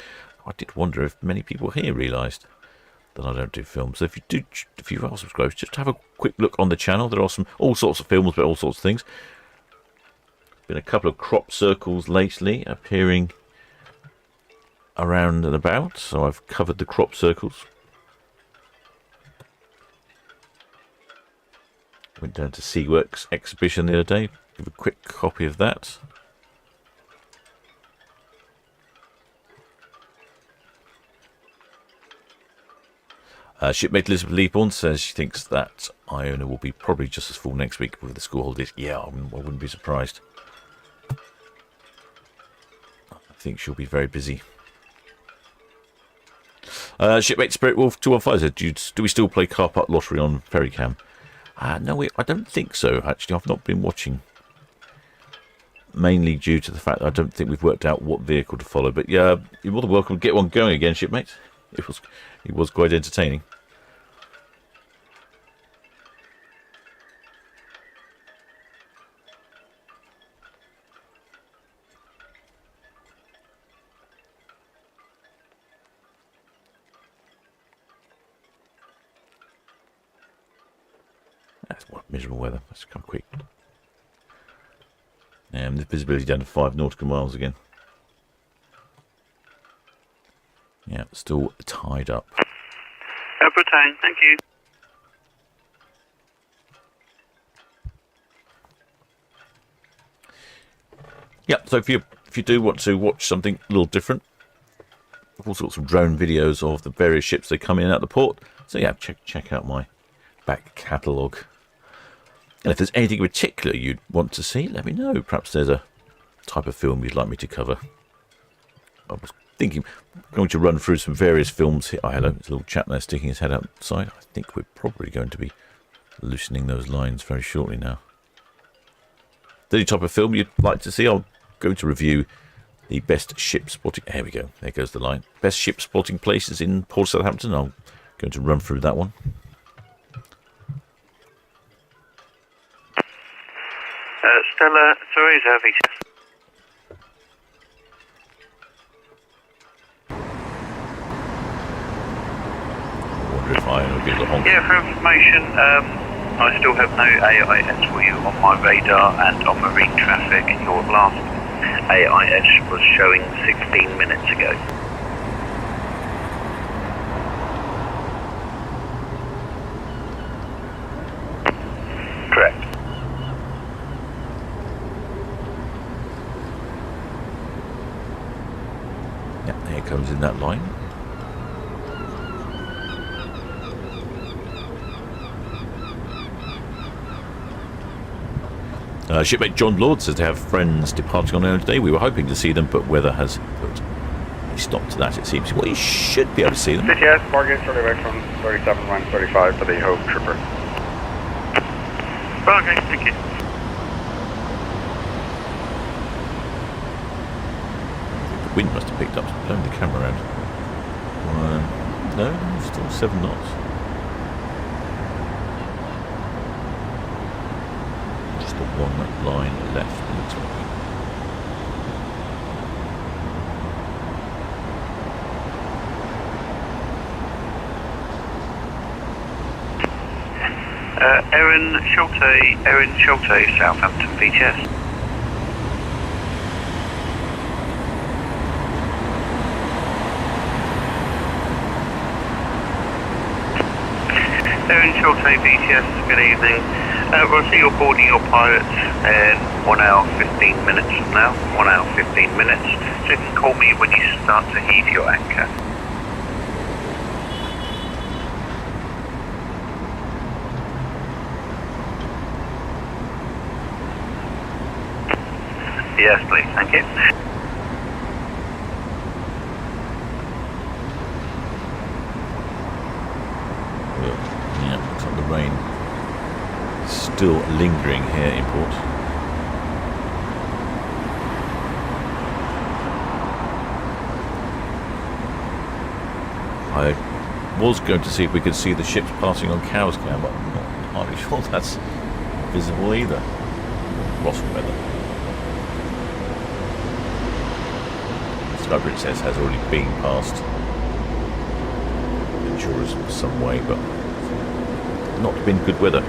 I did wonder if many people here realised that I don't do films. So if you are subscribed, just have a quick look on the channel. There are all sorts of films about all sorts of things. Been a couple of crop circles lately appearing around and about, so I've covered the crop circles. Went down to Seaworks exhibition the other day. Give a quick copy of that. Shipmate Elizabeth Leaborn says she thinks that Iona will be probably just as full next week with the school holidays. Yeah, I wouldn't be surprised. think she'll be very busy. Shipmate Spirit Wolf 215 said, do we still play car park lottery on Ferrycam? No, I don't think so, actually. I've not been watching. Mainly due to the fact that I don't think we've worked out what vehicle to follow. But yeah, you're more than welcome to get one going again, shipmate. It was quite entertaining. That's what miserable weather. Let's come quick. The visibility down to 5 nautical miles again. Yeah, still tied up.
Britain, thank you.
Yeah, so if you do want to watch something a little different, all sorts of drone videos of the various ships that come in and out the port. So yeah, check out my back catalogue. And if there's anything in particular you'd want to see, let me know. Perhaps there's a type of film you'd like me to cover. I was thinking I'm going to run through some various films here. Oh, hello, there's a little chap there sticking his head outside. I think we're probably going to be loosening those lines very shortly now. Any type of film you'd like to see, I'm going to review the best ship spotting. There we go. There goes the line. Best ship spotting places in Port Southampton. I'm going to run through that one.
Stella, sorry, is that VTS?
I wonder if I will give a honk.
Yeah, for information, I still have no AIS for you on my radar and on marine traffic. Your last AIS was showing 16 minutes ago. Correct.
Yep, there it comes in that line. Shipmate John Lord says they have friends departing on Iona today. We were hoping to see them, but weather has put a stop to that, it seems. Well, you should be able to see them.
Yes, Morgan, shortly back from 37 135 for the Hope Trooper.
Okay, thank you.
The wind must have picked up, blowing the camera around. No, still 7 knots. Just the one line left, it looks like.
Erin Schulte, Southampton VTS. Erin Schulte, VTS, good evening. We'll see you're boarding your pilot in 1 hour 15 minutes from now. 1 hour 15 minutes. So you can call me when you start to heave your anchor. Yes, please. Thank you.
Yeah, looks like the rain is still lingering here in port. I was going to see if we could see the ships passing on Cowes Cam, but I'm not entirely sure that's visible either. Lost weather. Sky Princess has already been past Ventura's some way, but not been good weather.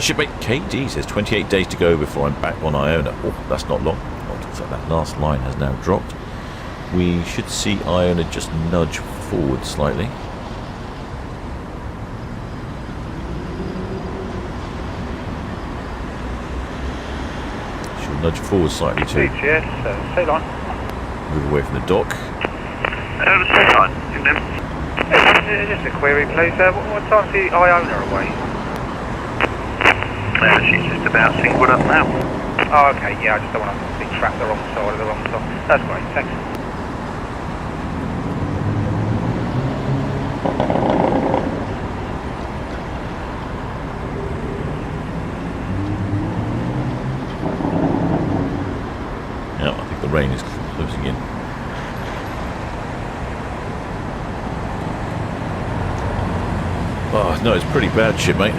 Shipmate KD says 28 days to go before I'm back on Iona. Oh, that's not long. Oh, it looks like that last line has now dropped. We should see Iona just nudge forward slightly. She'll nudge forward slightly too.
Yes, Ceylon.
Move away from the dock.
Ceylon,
Just a query, please. What time's the Iona away?
She's just about singled up now.
Oh, okay, yeah, I just don't want to be trapped the wrong side of the wrong side. That's great, thanks.
Yeah, I think the rain is closing in. Oh, no, it's pretty bad, shipmate.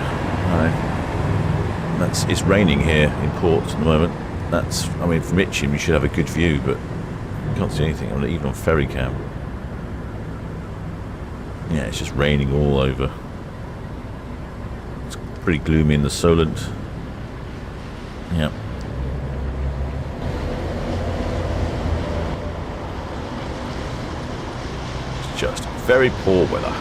It's raining here in port at the moment. I mean, from Itchin, we should have a good view, but you can't see anything, even on ferry cam. Yeah, it's just raining all over. It's pretty gloomy in the Solent. Yeah. It's just very poor weather.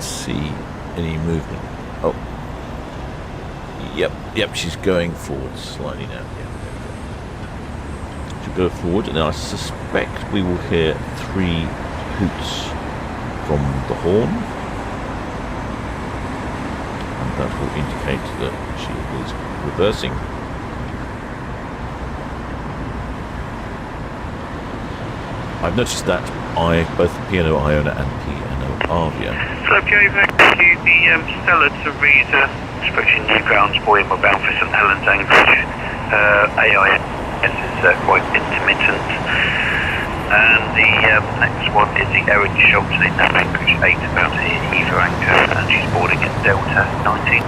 See any movement. Oh, yep, she's going forward slightly now. Yeah, she'll go forward, and I suspect we will hear 3 hoots from the horn, and that will indicate that she is reversing. I've noticed that both P&O Iona and P&O Avia.
So go back to the Stella Teresa, approaching New Grounds Buoy, and we're bound for St Helens anchorage. AIS is quite intermittent. And the next one is the Erin Schultz in anchorage 8, about to hit Eva anchor, and she's boarding at Delta 19.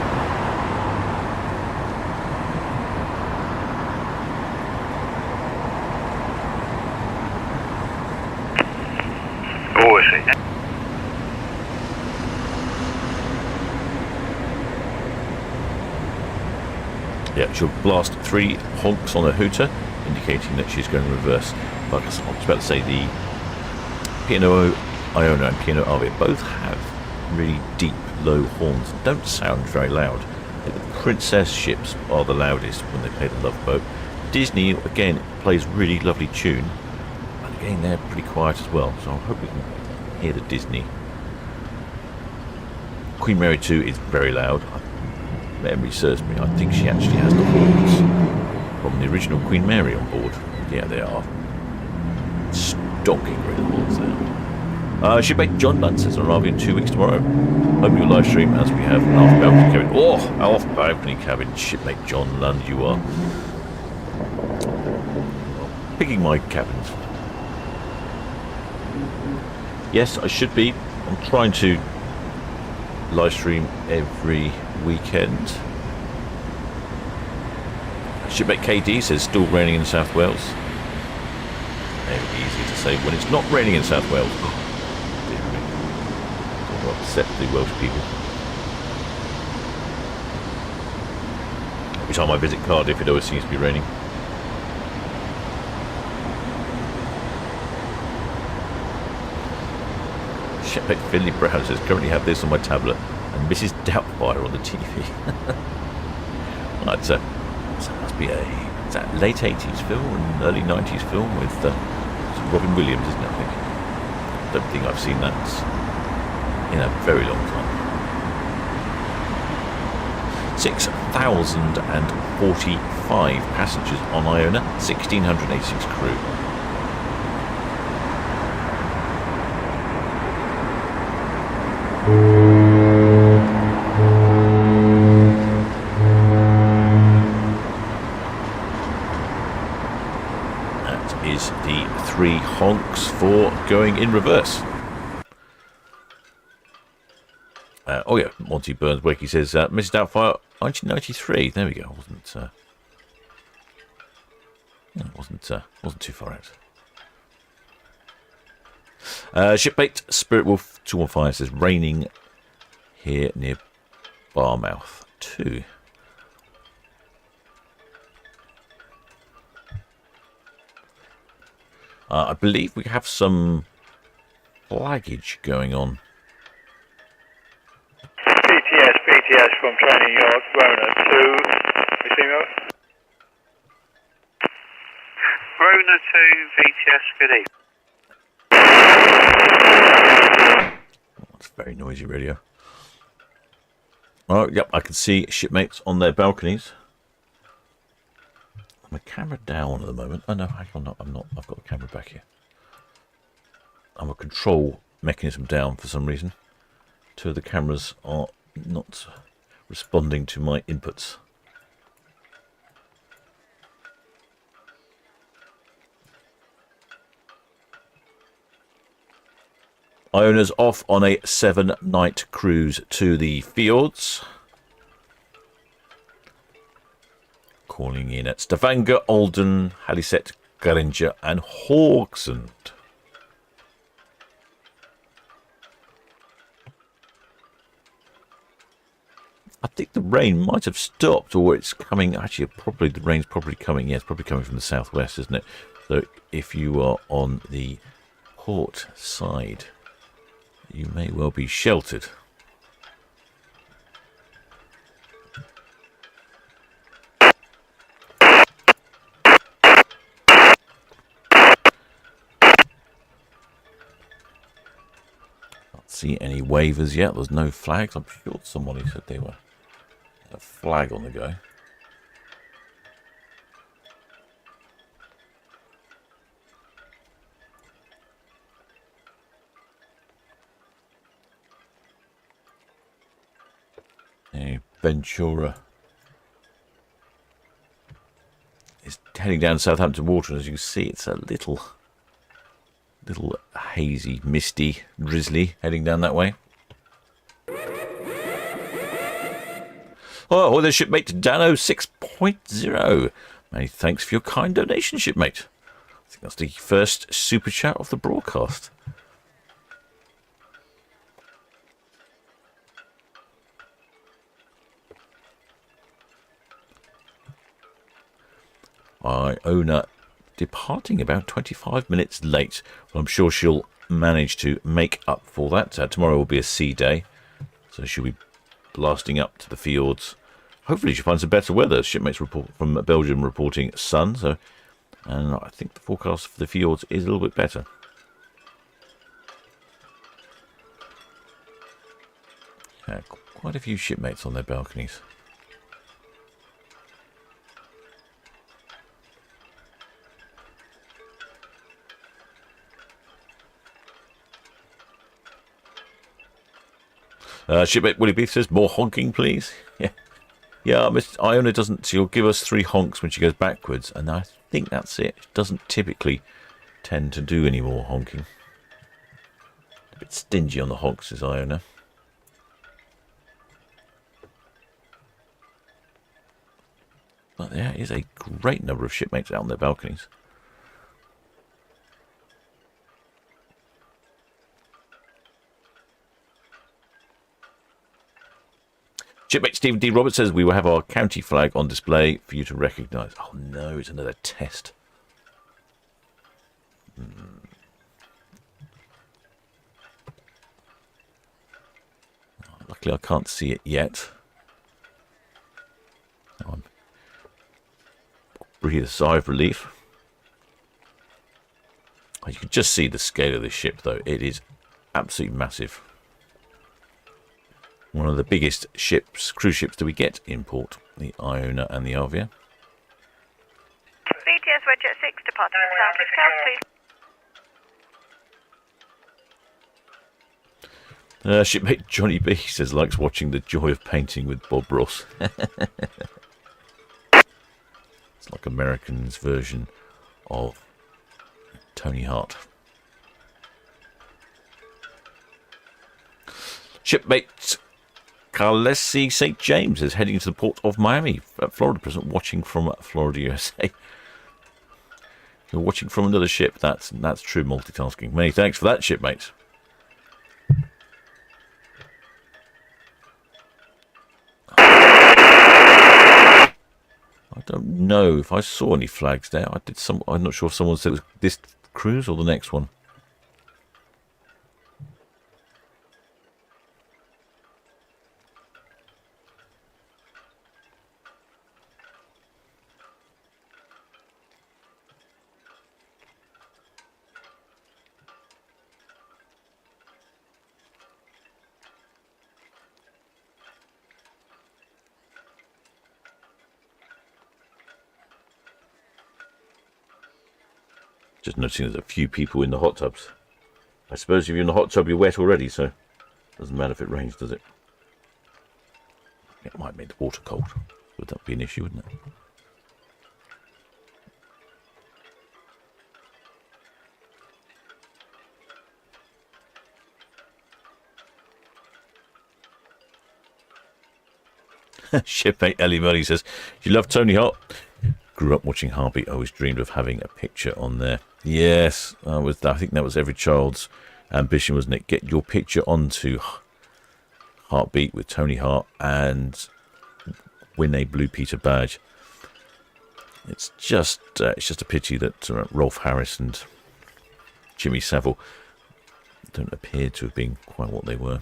Oh, I see.
Yeah, she'll blast 3 honks on her hooter, indicating that she's going to reverse. But I was about to say, the P&O Iona and P&O Avia both have really deep, low horns. Don't sound very loud. The Princess ships are the loudest when they play the Love Boat. Disney, again, plays really lovely tune. But again, they're pretty quiet as well, so I hope we can hear the Disney. Queen Mary 2 is very loud. Memory serves me, I think she actually has the horns from the original Queen Mary on board. Yeah, they are stonking great horns there. Shipmate John Bunn says on arriving in 2 weeks tomorrow. Hope you live stream as we have an off-balcony cabin. Oh, off-balcony cabin. Shipmate John Lund, you are picking my cabins. Yes, I should be. I'm trying to live stream every weekend. Shipmate KD says still raining in South Wales. Very easy to say when it's not raining in South Wales. Oh, dear me. Don't want to upset the Welsh people. Every time I visit Cardiff, it always seems to be raining. Shipmate Finley Brown says currently have this on my tablet and Mrs. Doubtfire on the TV. Well, that must be a late 80s film and early 90s film with Robin Williams, isn't it? I think. I don't think I've seen that in a very long time. 6,045 passengers on Iona, 1,686 crew. The 3 honks for going in reverse. Oh yeah, Monty Burns Wakey says Mrs. Doubtfire 1993. There we go. Wasn't too far out. Shipmate Spirit Wolf 215 says raining here near Barmouth 2. I believe we have some flaggage going on.
PTS from Training Yard, Rona to Missimo.
Rona to VTS, good evening.
That's very noisy radio. Oh, yep, I can see shipmates on their balconies. My camera down at the moment. Oh no, hang on, no, I'm not. I've got the camera back here. I'm a control mechanism down for some reason. Two of the cameras are not responding to my inputs. Iona's off on a 7-night cruise to the fjords. Calling in at Stavanger, Olden, Haliset, Garinger and Haugesund. I think the rain might have stopped, or it's coming. Actually, probably the rain's probably coming. Yeah, it's probably coming from the southwest, isn't it? So if you are on the port side, you may well be sheltered. Can't see any waivers yet. There's no flags. I'm sure somebody said they were a flag on the go. Ventura is heading down Southampton water, and as you can see, it's a little hazy, misty, drizzly heading down that way. Oh, there's shipmate Dano 6.0. Many thanks for your kind donation, shipmate. I think that's the first super chat of the broadcast. Iona departing about 25 minutes late. Well, I'm sure she'll manage to make up for that. Tomorrow will be a sea day, so she'll be blasting up to the fjords. Hopefully she'll find some better weather. Shipmates report from Belgium reporting sun, and I think the forecast for the fjords is a little bit better. Yeah, quite a few shipmates on their balconies. Shipmate Willie Beef says, more honking, please. Yeah, Miss Iona doesn't. She'll give us 3 honks when she goes backwards, and I think that's it. She doesn't typically tend to do any more honking. A bit stingy on the honks, is Iona. But there is a great number of shipmates out on their balconies. Shipmate Stephen D. Roberts says we will have our county flag on display for you to recognise. Oh no, it's another test. Luckily I can't see it yet. I'm breathe a sigh of relief. You can just see the scale of this ship though. It is absolutely massive. One of the biggest ships, cruise ships that we get in port, the Iona and the Avia.
VTS Redjet 6 departing south, please.
Shipmate Johnny B says likes watching The Joy of Painting with Bob Ross. It's like Americans' version of Tony Hart. Shipmate Carlesi St. James is heading to the port of Miami, Florida, present watching from Florida, USA. You're watching from another ship. That's true multitasking. Many thanks for that, shipmate. I don't know if I saw any flags there. I'm not sure if someone said this cruise or the next one? Just noticing there's a few people in the hot tubs. I suppose if you're in the hot tub, you're wet already, so it doesn't matter if it rains, does it? It might make the water cold. Would that be an issue, wouldn't it? Shipmate Ellie Murray says, "You love Tony Hawk? Grew up watching Heartbeat. Always dreamed of having a picture on there." Yes, I think that was every child's ambition, wasn't it? Get your picture onto Heartbeat with Tony Hart and win a Blue Peter badge. It's just a pity that Rolf Harris and Jimmy Savile don't appear to have been quite what they were.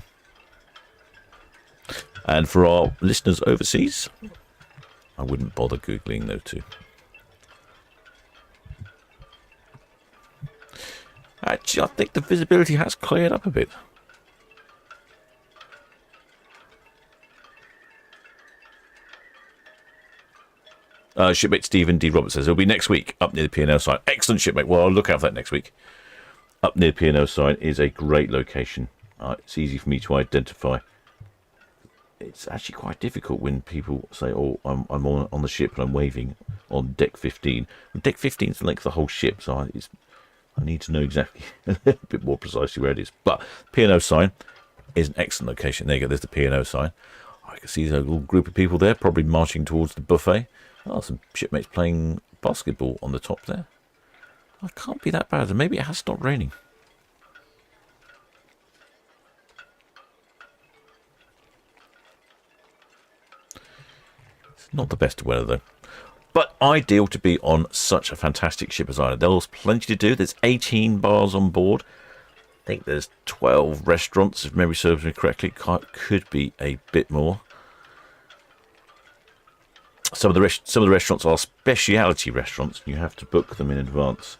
And for our listeners overseas, I wouldn't bother Googling those two. Actually, I think the visibility has cleared up a bit. Shipmate Stephen D. Roberts says, "It'll be next week up near the P&O site." Excellent, shipmate. Well, I'll look out for that next week. Up near the P&O site is a great location. It's easy for me to identify. It's actually quite difficult when people say, "Oh, I'm on the ship and I'm waving on deck 15." Well, deck 15 is the length of the whole ship, so I need to know exactly a bit more precisely where it is. But P&O sign is an excellent location. There you go. There's the P&O sign. I can see there's a little group of people there, probably marching towards the buffet. Oh, some shipmates playing basketball on the top there. It can't be that bad. Maybe it has stopped raining. It's not the best of weather, though. But ideal to be on such a fantastic ship as Iona. There's plenty to do. There's 18 bars on board. I think there's 12 restaurants, if memory serves me correctly. Could be a bit more. Some of the restaurants are speciality restaurants. You have to book them in advance.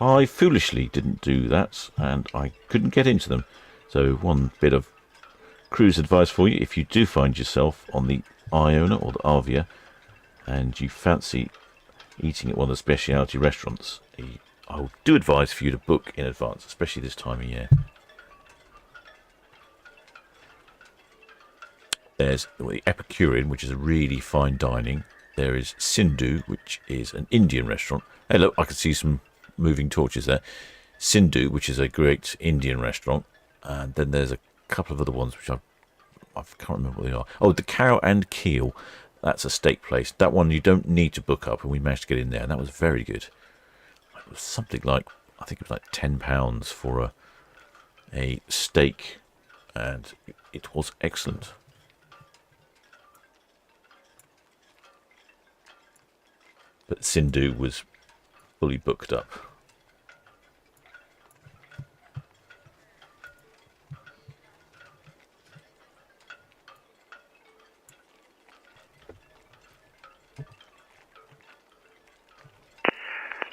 I foolishly didn't do that, and I couldn't get into them. So one bit of cruise advice for you: if you do find yourself on the Iona or the Avia, and you fancy eating at one of the speciality restaurants, I would do advise for you to book in advance, especially this time of year. There's the Epicurean, which is a really fine dining. There is Sindhu, which is an Indian restaurant. Hey, look, I can see some moving torches there. Sindhu, which is a great Indian restaurant. And then there's a couple of other ones, which I can't remember what they are. Oh, the Cow and Keel. That's a steak place. That one you don't need to book up, and we managed to get in there, and that was very good. It was something like, I think it was like £10 for a steak, and it was excellent. But Sindhu was fully booked up.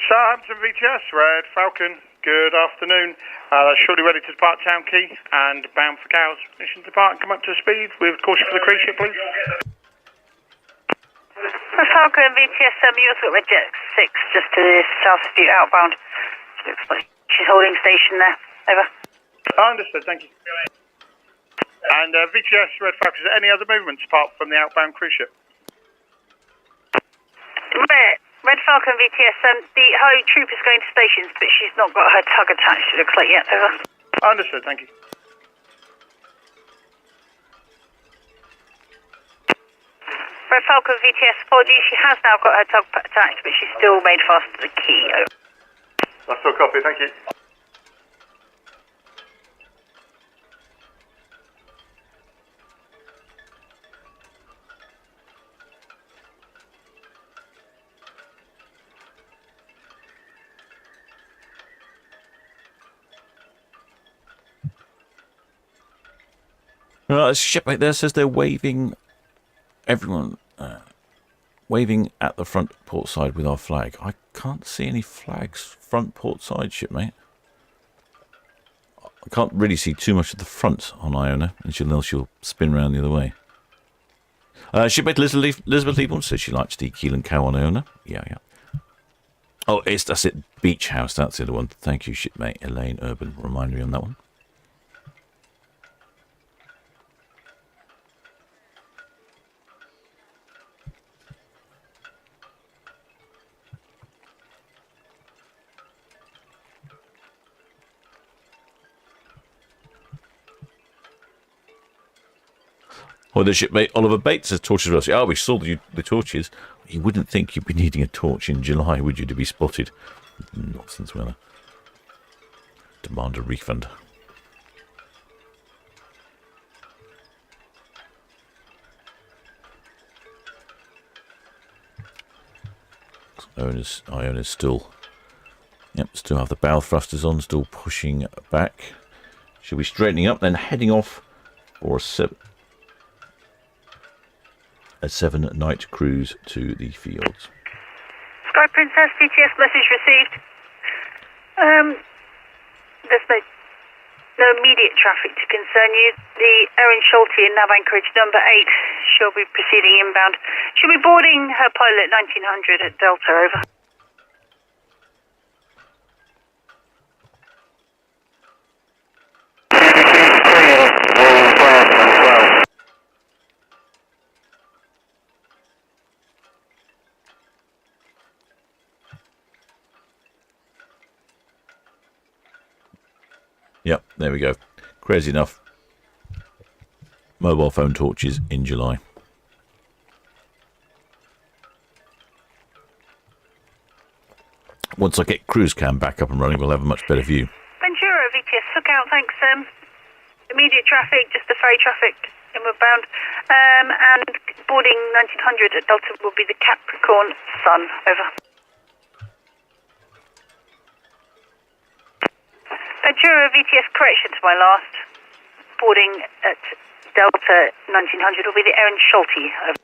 Southampton VTS, Red Falcon, good afternoon. That's surely ready to depart Town Quay and bound for Cowes. Mission to depart and come up to speed with caution for the cruise ship, please.
Red Falcon VTS, you also got Red Jet 6 just to the south of you, outbound. Looks like she's holding station there. Over.
Understood, thank you. And VTS, Red Falcon, is there any other movements apart from the outbound cruise ship?
Red Falcon VTS, the High Trooper's going to stations, but she's not got her tug attached, it looks like, yet. Over.
Understood, thank you.
Red Falcon VTS, apologies, she has now got her tug attached, but she's still made fast to the key. Over.
That's still copy, thank you.
Shipmate there says they're waving, everyone, waving at the front port side with our flag. I can't see any flags front port side, shipmate. I can't really see too much of the front on Iona, and she'll spin round the other way. Shipmate Elizabeth Liebman says she likes the keel and cow on Iona. Yeah. Oh, that's it. Beach House, that's the other one. Thank you, shipmate Elaine Urban. Remind me on that one. Or the shipmate Oliver Bates says torches for us. Oh, we saw the torches. You wouldn't think you'd be needing a torch in July, would you, to be spotted? Nonsense, weather. Demand a refund. Iona's still... Yep, still have the bow thrusters on, still pushing back. She'll be straightening up, then heading off for a 7-night cruise to the fields.
Sky Princess, VTS message received. There's no immediate traffic to concern you. The Erin Schulte in nav anchorage number 8 shall be proceeding inbound. She'll be boarding her pilot 1900 at Delta, over.
Yep, there we go. Crazy enough. Mobile phone torches in July. Once I get cruise cam back up and running, we'll have a much better view.
Ventura, VTS, look out, thanks. Immediate traffic, just the ferry traffic, inward bound. And boarding 1900 at Delta will be the Capricorn Sun, over. Ventura, VTS, correction to my last. Boarding at Delta 1900 will be the Erin Schulte, over.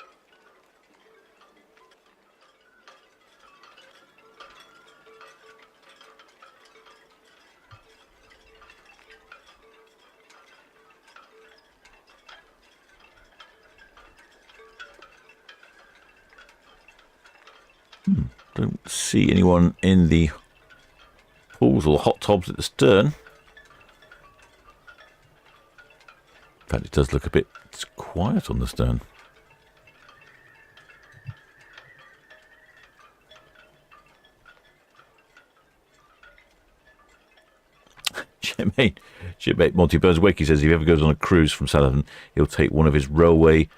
Don't see anyone in the pools or hot tubs at the stern. In fact, it does look a bit quiet on the stern. Shipmate Monty Burns Wakey says if he ever goes on a cruise from Southampton, he'll take one of his railway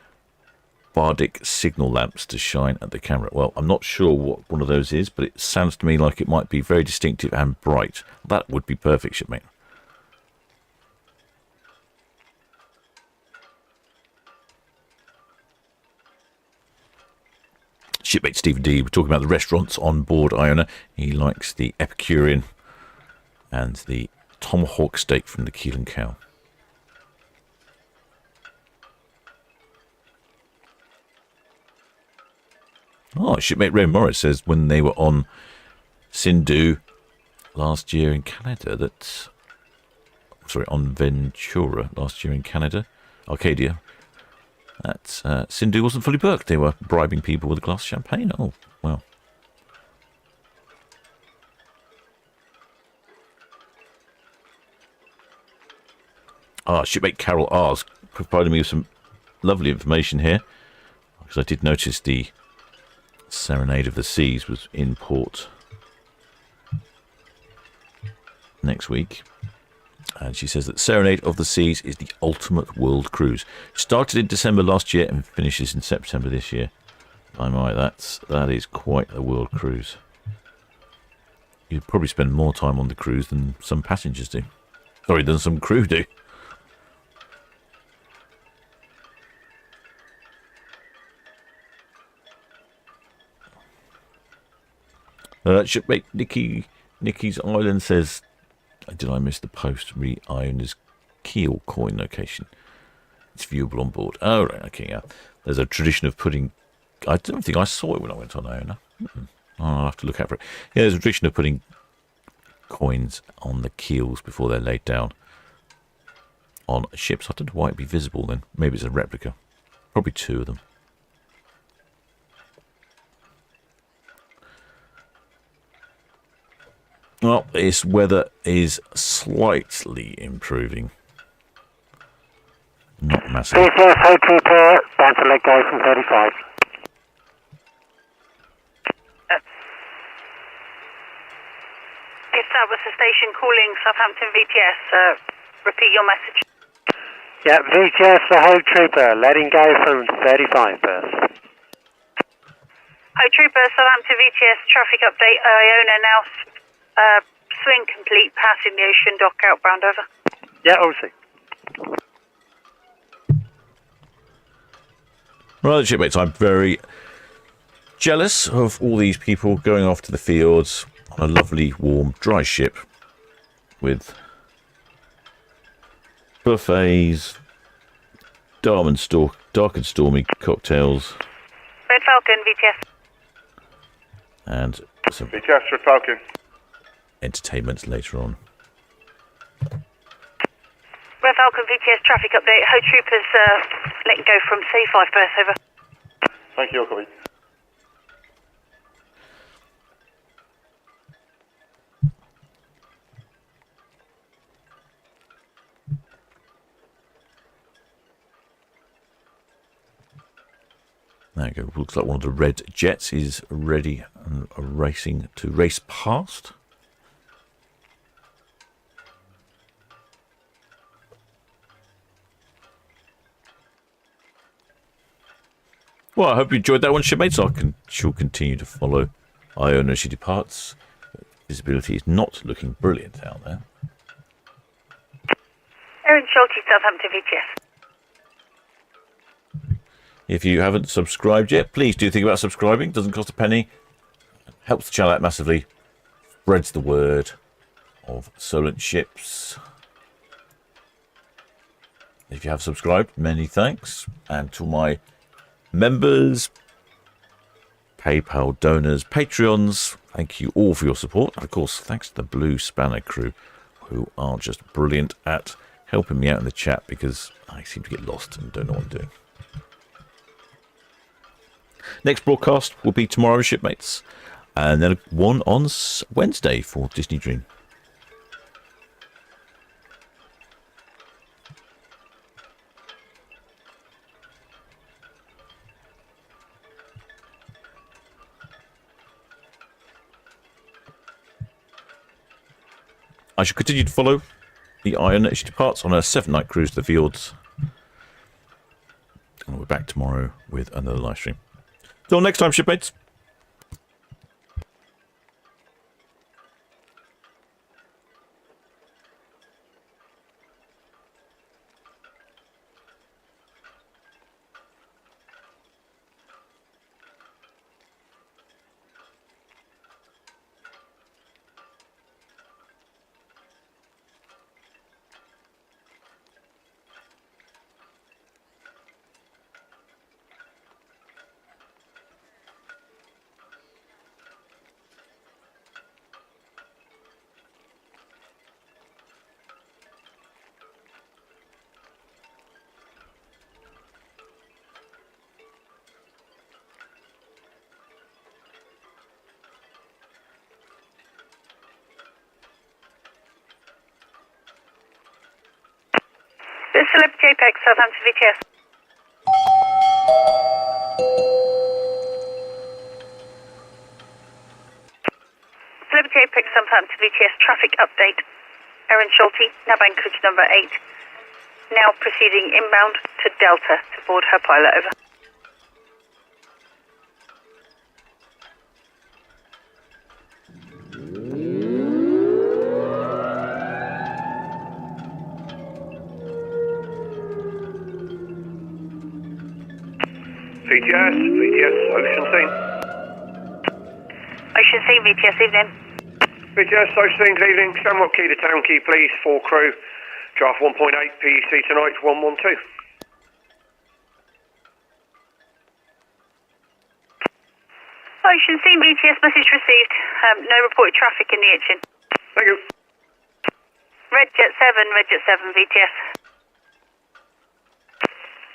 Bardic signal lamps to shine at the camera. Well, I'm not sure what one of those is, but it sounds to me like it might be very distinctive and bright. That would be perfect, shipmate. Shipmate Stephen D. We're talking about the restaurants on board Iona. He likes the Epicurean and the tomahawk steak from the Keel and Cow. Oh, shipmate Ray Morris says when they were on Sindhu last year in Canada, on Ventura last year in Canada, Arcadia, that Sindhu wasn't fully booked. They were bribing people with a glass of champagne. Oh, well. Shipmate Carol R's provided me with some lovely information here, because I did notice the Serenade of the Seas was in port next week, and she says that Serenade of the Seas is the ultimate world cruise. Started in December last year and finishes in September this year. By my, that is quite a world cruise. You'd probably spend more time on the cruise than some passengers do. Sorry, than some crew do. Shipmate Nikki's Island says, did I miss the post re Iona's keel coin location? It's viewable on board. Oh, right, okay, yeah. There's a tradition of putting... I don't think I saw it when I went on Iona. I'll have to look out for it. Yeah, there's a tradition of putting coins on the keels before they're laid down on ships. I don't know why it'd be visible then. Maybe it's a replica. Probably 2 of them. Well, this weather is slightly improving. Not massive.
Busiest, Hope Trooper, bound to let go from 35.
If that was the station calling Southampton VTS, repeat your message.
Yeah, VTS for Hope Trooper, letting go from 35 berth.
Hope Trooper, Southampton VTS, traffic update, Iona now swing complete, passing the ocean dock outbound, over.
Yeah, all see.
Right, shipmates, I'm very jealous of all these people going off to the fields on a lovely, warm, dry ship with buffets, dark and stormy cocktails.
Red Falcon, VTS.
And some
VTS, Red Falcon.
entertainment later on.
Red Falcon, VTS, traffic update. Ho Troopers letting go from C5 berth, over.
Thank you, copy.
There you go. Looks like one of the red jets is ready and racing to race past. Well, I hope you enjoyed that one, shipmates. She'll continue to follow Iona as she departs. Visibility is not looking brilliant out there.
Erin Schulte, Southampton VTS.
If you haven't subscribed yet, please do think about subscribing. Doesn't cost a penny. Helps the channel out massively. Spreads the word of Solent Ships. If you have subscribed, many thanks. And to my members, PayPal donors, Patreons, thank you all for your support. And of course, thanks to the Blue Spanner crew, who are just brilliant at helping me out in the chat because I seem to get lost and don't know what I'm doing. Next broadcast will be tomorrow, shipmates, and then one on Wednesday for Disney Dream. I shall continue to follow the Iona as she departs on a 7-night cruise to the fields. And we're back tomorrow with another live stream. Till next time, shipmates.
This is Celebrity Apex, Southampton VTS. Celebrity Apex, Southampton VTS, traffic update. Erin Schulte, nav anchorage number 8. Now proceeding inbound to Delta to board her pilot, over.
VTS, Ocean Scene.
Ocean Scene, VTS, evening.
VTS, Ocean Scene, good evening. Stanwell Key to Town Quay, please, for crew. Draft 1.8, PEC tonight, 112.
Ocean Scene VTS message received. No reported traffic in the Itchin.
Thank you.
Red Jet 7 VTS.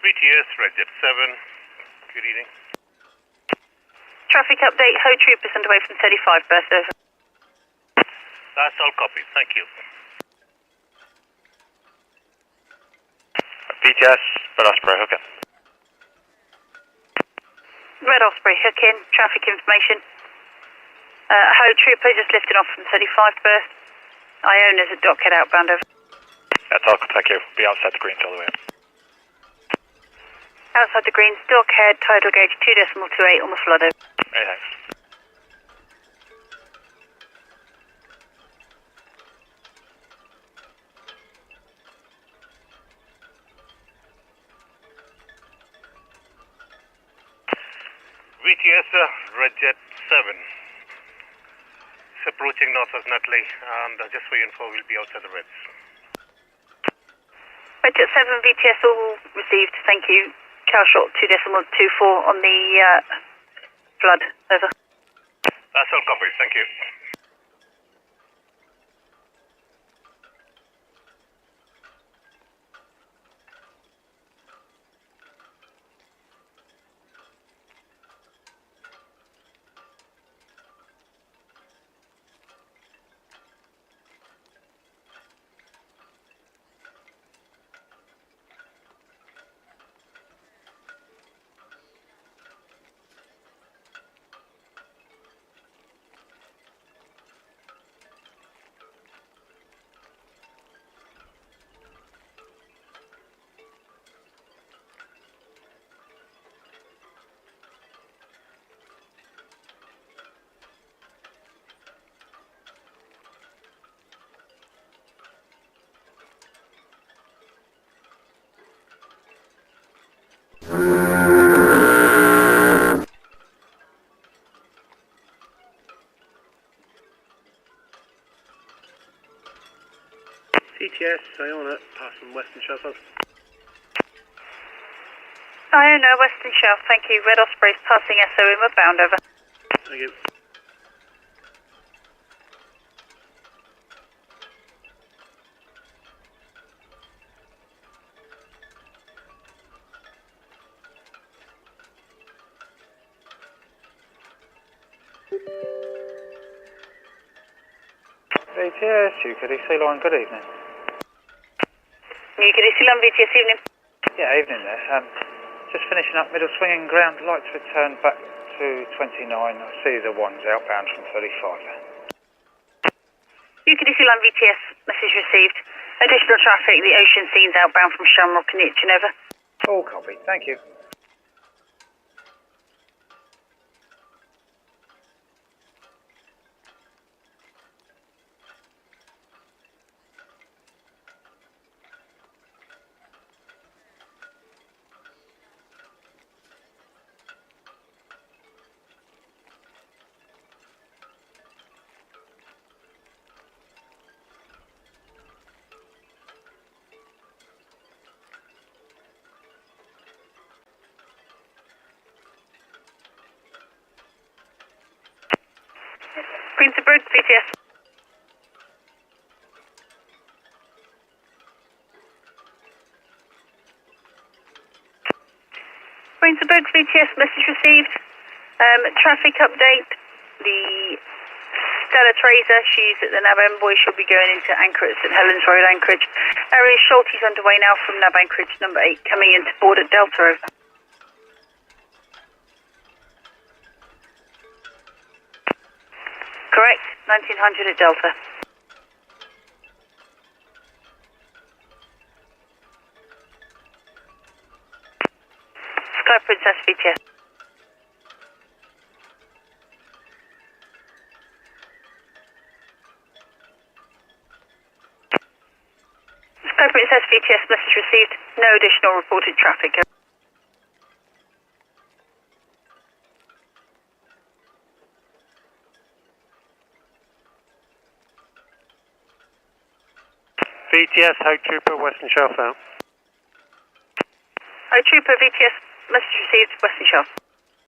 VTS, Red Jet 7. Good evening.
Traffic update, Ho Troopers underway from 35, burst over.
That's all copied, thank you.
VTS, Red Osprey, hook in.
Red Osprey, hook in, traffic information. Ho Trooper just lifted off from 35, burst. Iona's at dockhead outbound over.
That's all, thank you. Be outside the greens all the way.
Outside the greens, dockhead, tidal gauge 2.28 on the flood over.
Hey, thanks.
VTS, Red Jet 7. It's approaching northwest Nutley, and just for your info, we'll be outside the Reds.
Red Jet 7 VTS all received, thank you. Cal shot 2.24 on the flood, over.
That's all copied, thank you.
VTS, Iona, passing Western Shelf.
Iona, Western Shelf, thank you. Red Osprey's passing SO inward over.
Thank you.
VTS, UKD Line, good evening.
UKD Line, VTS, evening.
Yeah, evening there. Just finishing up middle swinging ground, like to return back to 29. I see the ones outbound from 35.
UKD Line, VTS, message received. Additional traffic, the Ocean Scene's outbound from Shamrock and Itchin, over.
All copy, thank you.
Prince of Birds, VTS. Prince of Birds, VTS, message received. Traffic update. The Stella Tracer, she's at the Nab Envoy. She'll be going into anchor at St Helens Road, Anchorage. Area Schulte's underway now from Nab Anchorage, number 8, coming into board at Delta, over. Correct, 1900 at Delta. Sky Princess, VTS. Sky Princess, VTS, message received. No additional reported traffic.
VTS, Hope Trooper, Western Shelf out.
Trooper, VTS, message received, Western Shelf.